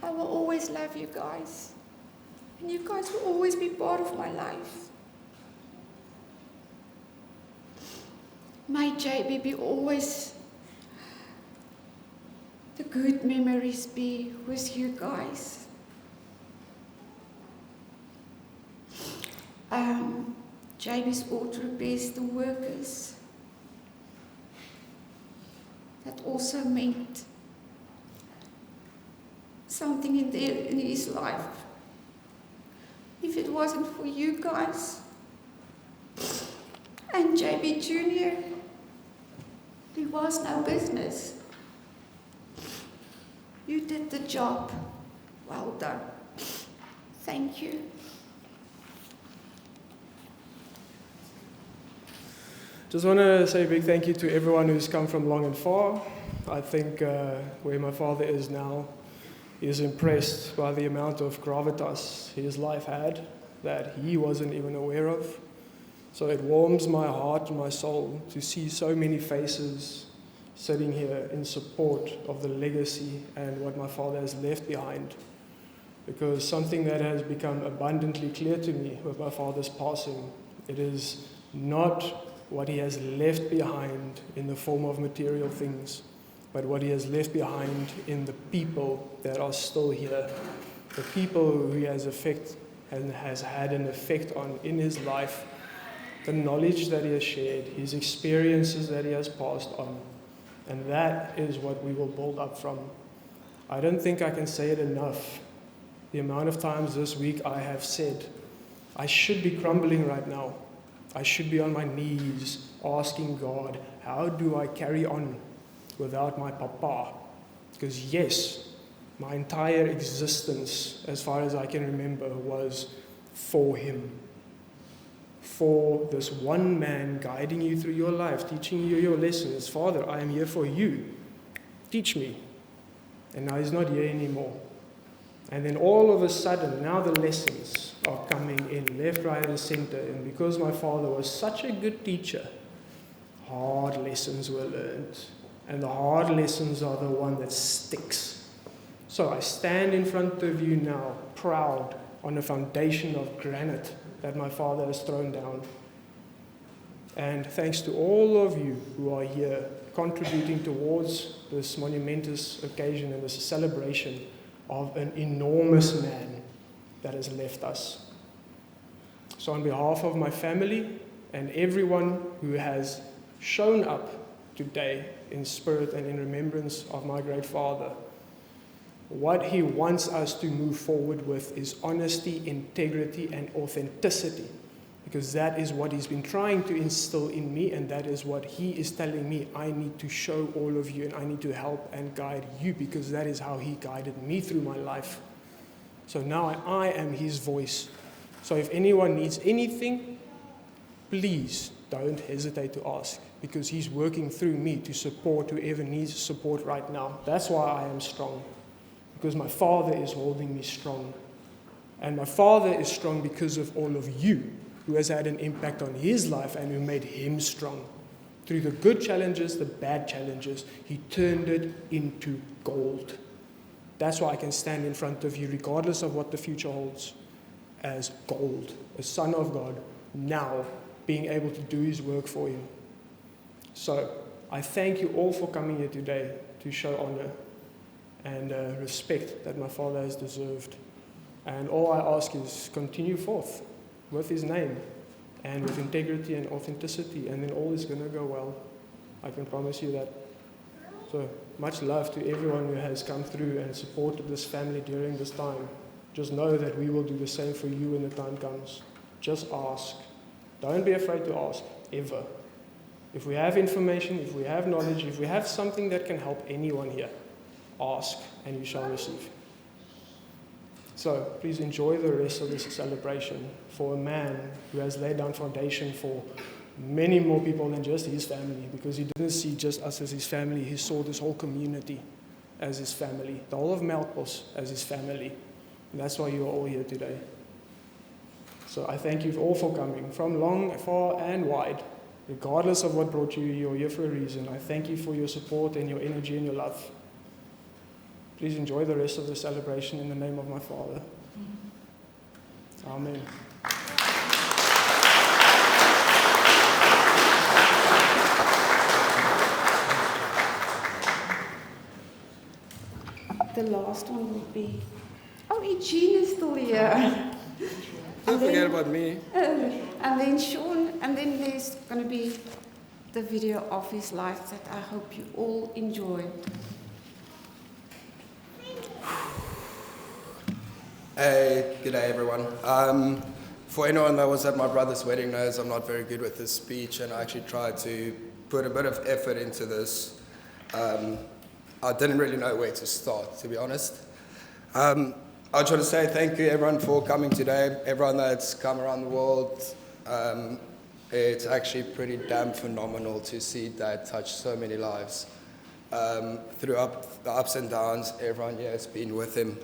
S4: I will always love you guys. And you guys will always be part of my life. May JB be always the good memories be with you guys. JB's auto repairs the workers. That also meant something in his life. If it wasn't for you guys and JB Jr., there was no business. You did the job. Well done. Thank you.
S5: Just want to say a big thank you to everyone who's come from long and far. I think where my father is now, he is impressed by the amount of gravitas his life had that he wasn't even aware of. So it warms my heart and my soul to see so many faces sitting here in support of the legacy and what my father has left behind. Because something that has become abundantly clear to me with my father's passing, it is not what he has left behind in the form of material things, but what he has left behind in the people that are still here, the people who he has had an effect on in his life, the knowledge that he has shared, his experiences that he has passed on, and that is what we will build up from. I don't think I can say it enough. The amount of times this week I have said, I should be crumbling right now. I should be on my knees asking God, how do I carry on without my papa? Because yes, my entire existence, as far as I can remember, was for him. For this one man guiding you through your life, teaching you your lessons. Father, I am here for you. Teach me. And now he's not here anymore. And then all of a sudden, now the lessons are coming in, left, right, and center. And because my father was such a good teacher, hard lessons were learned. And the hard lessons are the one that sticks. So I stand in front of you now, proud, on a foundation of granite that my father has thrown down. And thanks to all of you who are here, contributing towards this monumentous occasion and this celebration of an enormous man that has left us. So on behalf of my family and everyone who has shown up today in spirit and in remembrance of my great father, what he wants us to move forward with is honesty, integrity, and authenticity, because that is what he's been trying to instill in me, and that is what he is telling me I need to show all of you, and I need to help and guide you, because that is how he guided me through my life. So now I am his voice. So if anyone needs anything, please don't hesitate to ask, because he's working through me to support whoever needs support right now. That's why I am strong. because my Father is holding me strong. And my Father is strong because of all of you, who has had an impact on his life and who made him strong. Through the good challenges, the bad challenges, he turned it into gold. That's why I can stand in front of you, regardless of what the future holds, as gold, a son of God, now being able to do his work for him. So I thank you all for coming here today to show honor and respect that my Father has deserved. And all I ask is continue forth with his name and with integrity and authenticity, and then all is going to go well. I can promise you that. So much love to everyone who has come through and supported this family during this time. Just know that we will do the same for you when the time comes. Just ask. Don't be afraid to ask, ever. If we have information, if we have knowledge, if we have something that can help anyone here, ask and you shall receive. So please enjoy the rest of this celebration for a man who has laid down foundation for many more people than just his family, because he didn't see just us as his family, he saw this whole community as his family, the whole of Melkbos as his family. And that's why you are all here today. So I thank you all for coming from long, far and wide. Regardless of what brought you, you're here for a reason. I thank you for your support and your energy and your love. Please enjoy the rest of the celebration in the name of my Father. Amen.
S4: The last one will be, oh, Eugene is still here.
S6: Don't forget about me.
S4: And then Sean, and then there's going to be the video of his life that I hope you all enjoy.
S6: Hey, good day everyone. For anyone that was at my brother's wedding knows I'm not very good with this speech, and I actually tried to put a bit of effort into this. I didn't really know where to start, to be honest. I just want to say thank you everyone for coming today, everyone that's come around the world. It's actually pretty damn phenomenal to see Dad touch so many lives. Throughout the ups and downs, everyone here has been with him.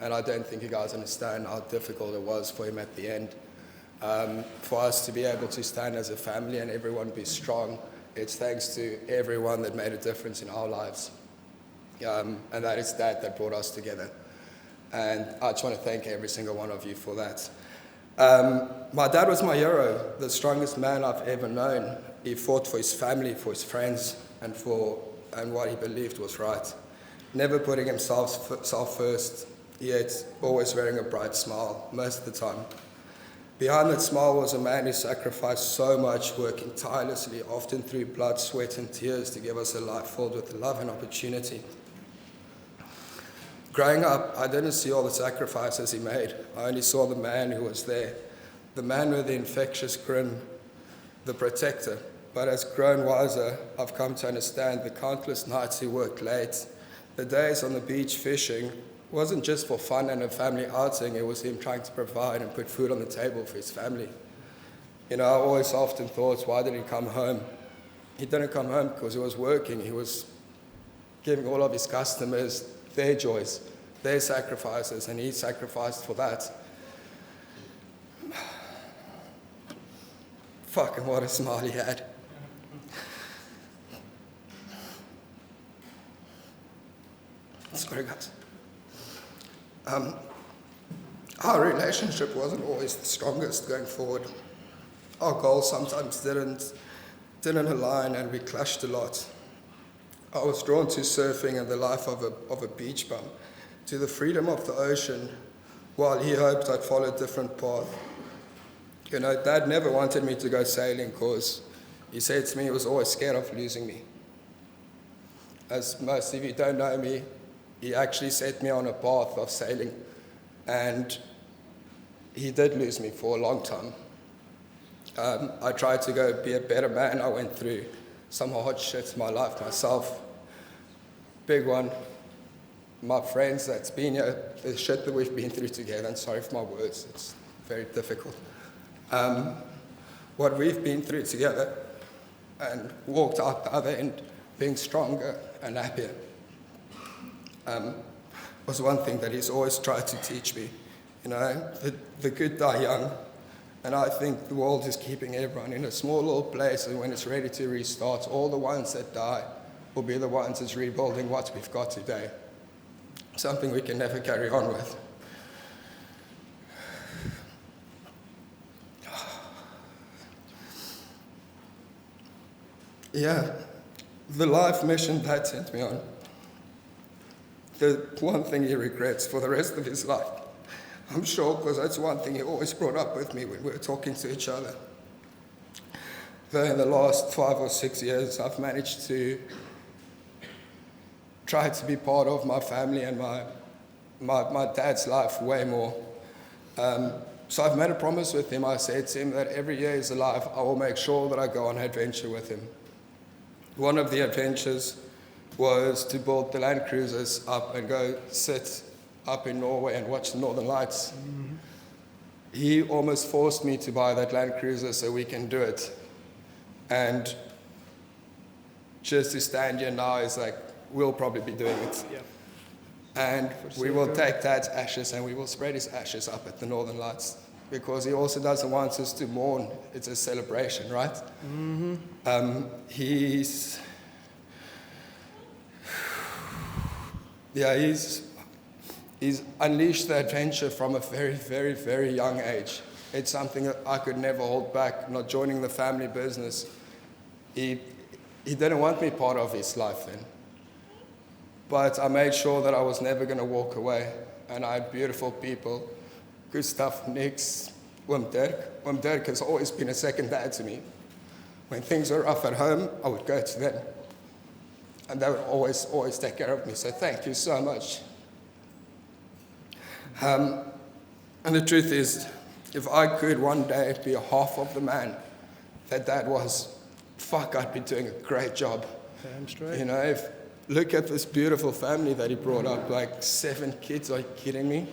S6: And I don't think you guys understand how difficult it was for him at the end. For us to be able to stand as a family and everyone be strong, it's thanks to everyone that made a difference in our lives. And that is that brought us together. And I just want to thank every single one of you for that. My dad was my hero, the strongest man I've ever known. He fought for his family, for his friends, and what he believed was right. Never putting himself first, yet always wearing a bright smile most of the time. Behind that smile was a man who sacrificed so much, working tirelessly, often through blood, sweat and tears, to give us a life filled with love and opportunity. Growing up, I didn't see all the sacrifices he made. I only saw the man who was there, the man with the infectious grin, the protector. But as grown wiser, I've come to understand the countless nights he worked late, the days on the beach fishing, wasn't just for fun and a family outing. It was him trying to provide and put food on the table for his family. You know, I always often thought, why did he come home? He didn't come home because he was working. He was giving all of his customers their joys, their sacrifices, and he sacrificed for that. Fucking what a smile he had. Sorry, guys. Our relationship wasn't always the strongest going forward. Our goals sometimes didn't align, and we clashed a lot. I was drawn to surfing and the life of a beach bum, to the freedom of the ocean, while he hoped I'd follow a different path. You know, Dad never wanted me to go sailing because he said to me he was always scared of losing me. As most of you don't know me, he actually set me on a path of sailing, and he did lose me for a long time. I tried to go be a better man. I went through some hard shit in my life myself. Big one, my friends that's been here, the shit that we've been through together, and sorry for my words, it's very difficult. What we've been through together, and walked out the other end being stronger and happier. was one thing that he's always tried to teach me. You know, the good die young. And I think the world is keeping everyone in a small little place, and when it's ready to restart, all the ones that die will be the ones that's rebuilding what we've got today. Something we can never carry on with. Yeah, the life mission Dad sent me on, the one thing he regrets for the rest of his life, I'm sure, because that's one thing he always brought up with me when we were talking to each other. Though in the last 5 or 6 years, I've managed to try to be part of my family and my dad's life way more. So I've made a promise with him. I said to him that every year he's alive, I will make sure that I go on an adventure with him. One of the adventures was to build the Land Cruisers up and go sit up in Norway and watch the Northern Lights. Mm-hmm. He almost forced me to buy that Land Cruiser so we can do it. And just to stand here now is like, we'll probably be doing it. Yeah. And we will take Dad's ashes and we will spread his ashes up at the Northern Lights, because he also doesn't want us to mourn. It's a celebration, right? Mm-hmm. He's unleashed the adventure from a very, very, very young age. It's something that I could never hold back, not joining the family business. He didn't want me part of his life then. But I made sure that I was never going to walk away. And I had beautiful people, Gustav, Nix, Wim Dirk. Wim Dirk has always been a second dad to me. When things were rough at home, I would go to them. And they would always take care of me. So thank you so much. And the truth is, if I could one day be a half of the man that Dad was, I'd be doing a great job.
S5: Damn straight.
S6: You know, look at this beautiful family that he brought up, like 7 kids, are you kidding me?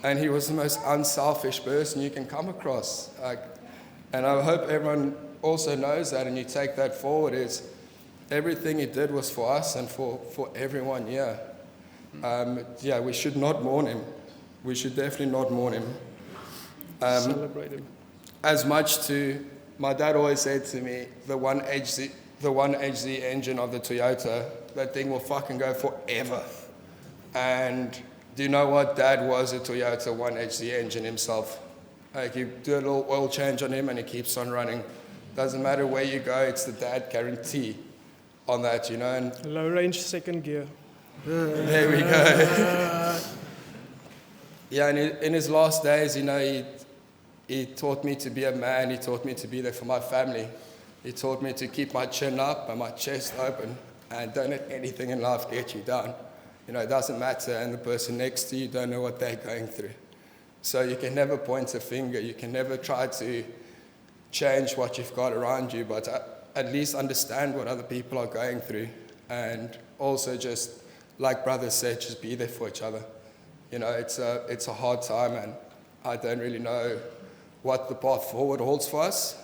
S6: And he was the most unselfish person you can come across. And I hope everyone also knows that, and you take that forward, is everything he did was for us and for everyone here. Yeah, we should not mourn him. We should definitely not mourn him.
S5: Celebrate him.
S6: As much to, my dad always said to me, the 1HZ engine of the Toyota, that thing will fucking go forever. And do you know what? Dad was a Toyota 1HZ engine himself. Like, you do a little oil change on him and he keeps on running. Doesn't matter where you go, it's the dad guarantee on that, you know. And
S5: low range second gear.
S6: There we go. Yeah, and in his last days, you know, he taught me to be a man. He taught me to be there for my family. He taught me to keep my chin up and my chest open, and don't let anything in life get you down. You know, it doesn't matter, and the person next to you don't know what they're going through. So you can never point a finger. You can never try to change what you've got around you, but at least understand what other people are going through. And also just, like brother said, just be there for each other. You know, it's a hard time, and I don't really know what the path forward holds for us.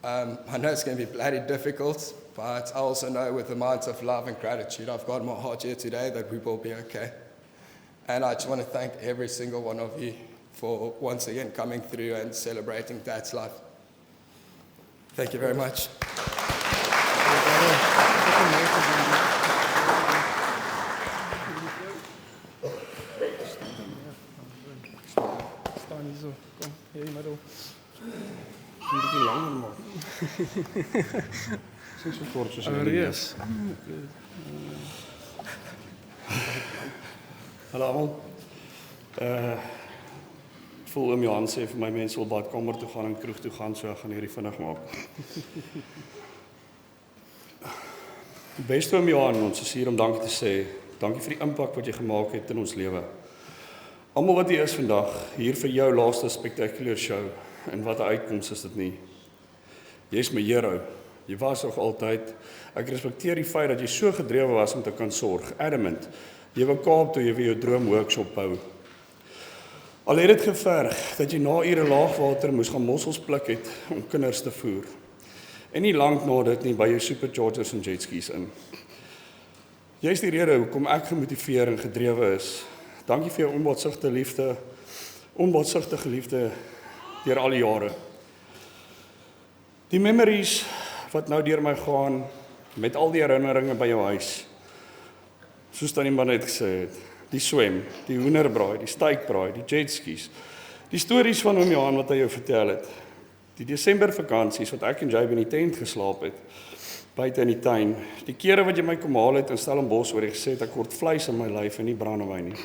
S6: I know it's going to be bloody difficult, but I also know with the minds of love and gratitude I've got in my heart here today that we will be okay. And I just want to thank every single one of you for once again coming through and celebrating Dad's life. Thank you very much.
S5: Staan hier zo. Kom, hier maar door.
S7: Een beetje langer, man. Het is zo kort soos
S5: Yes.
S7: Hallo almal. Voel oom Johan sê vir my mense wil badkamer toe gaan en kroeg toe gaan, so ek gaan hierdie vinnig maak. Beste oom Johan, ons is hier om dankie te sê. Dankie vir die impak wat jy gemaak het in ons lewe. Almal wat hier is vandag, hier vir jou laaste spectacular show, en wat 'n uitkoms is dit nie. Jy is my hero. Jy was nog altyd. Ek respekteer die feit dat jy so gedrewe was om te kan sorg. Adamant. Jy wou Kaap toe jy vir jou droom workshop bou. Al het dit geverg dat jy na ure laagwater moes gaan mossels pluk het om kinders te voer. En nie lank na dit nie by jou superchargers en jetskis in. Jy is die rede hoekom ek gemotiveer en gedrewe is. Dankie vir jou onbaatsigtige liefde deur al die jare. Die memories wat nou deur my gaan, met al die herinneringe by jou huis, soos Tannie maar net gesê het, die swem, die hoenderbraai, die steikbraai, die jetskis, die stories van oom Johan wat hy jou vertel het, die Desember vakansies wat ek en jy in die tent geslaap het, buite in die tuin, die kere wat jy my kom haal het in Stellenbosch waar jy gesê het, ek word vleis in my lyf en nie brandewyn nie.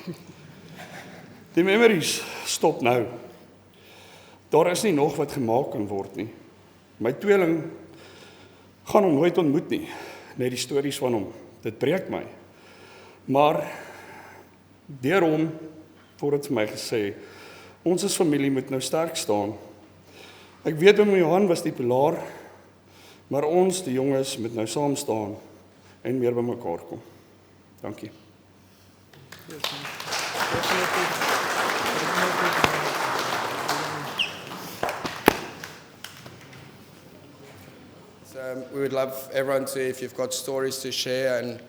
S7: Die memories stop nou. Daar is nie nog wat gemaak kan word nie. My tweeling gaan hom nooit ontmoet nie, net die stories van hom. Dit breek my. Maar deur hom word dit vir my gesê, ons as familie moet nou sterk staan. Ek weet oom Johan was die pilaar, maar ons, die jonges, moet nou saam staan en meer by mekaar kom. Dankie.
S6: So we would love everyone to, if you've got stories to share and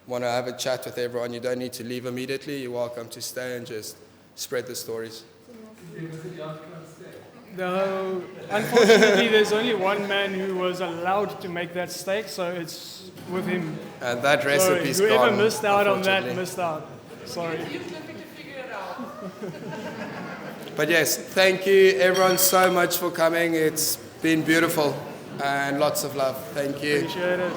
S6: want to have a chat with everyone, you don't need to leave immediately. You're welcome to stay and just spread the stories.
S5: No, unfortunately, there's only one man who was allowed to make that steak, so it's with him.
S6: And that recipe's
S5: Sorry, whoever
S6: gone,
S5: missed out on that
S6: unfortunately.
S5: missed out. Sorry.
S6: But yes, thank you everyone so much for coming. It's been beautiful and lots of love. Thank you.
S5: Appreciate it.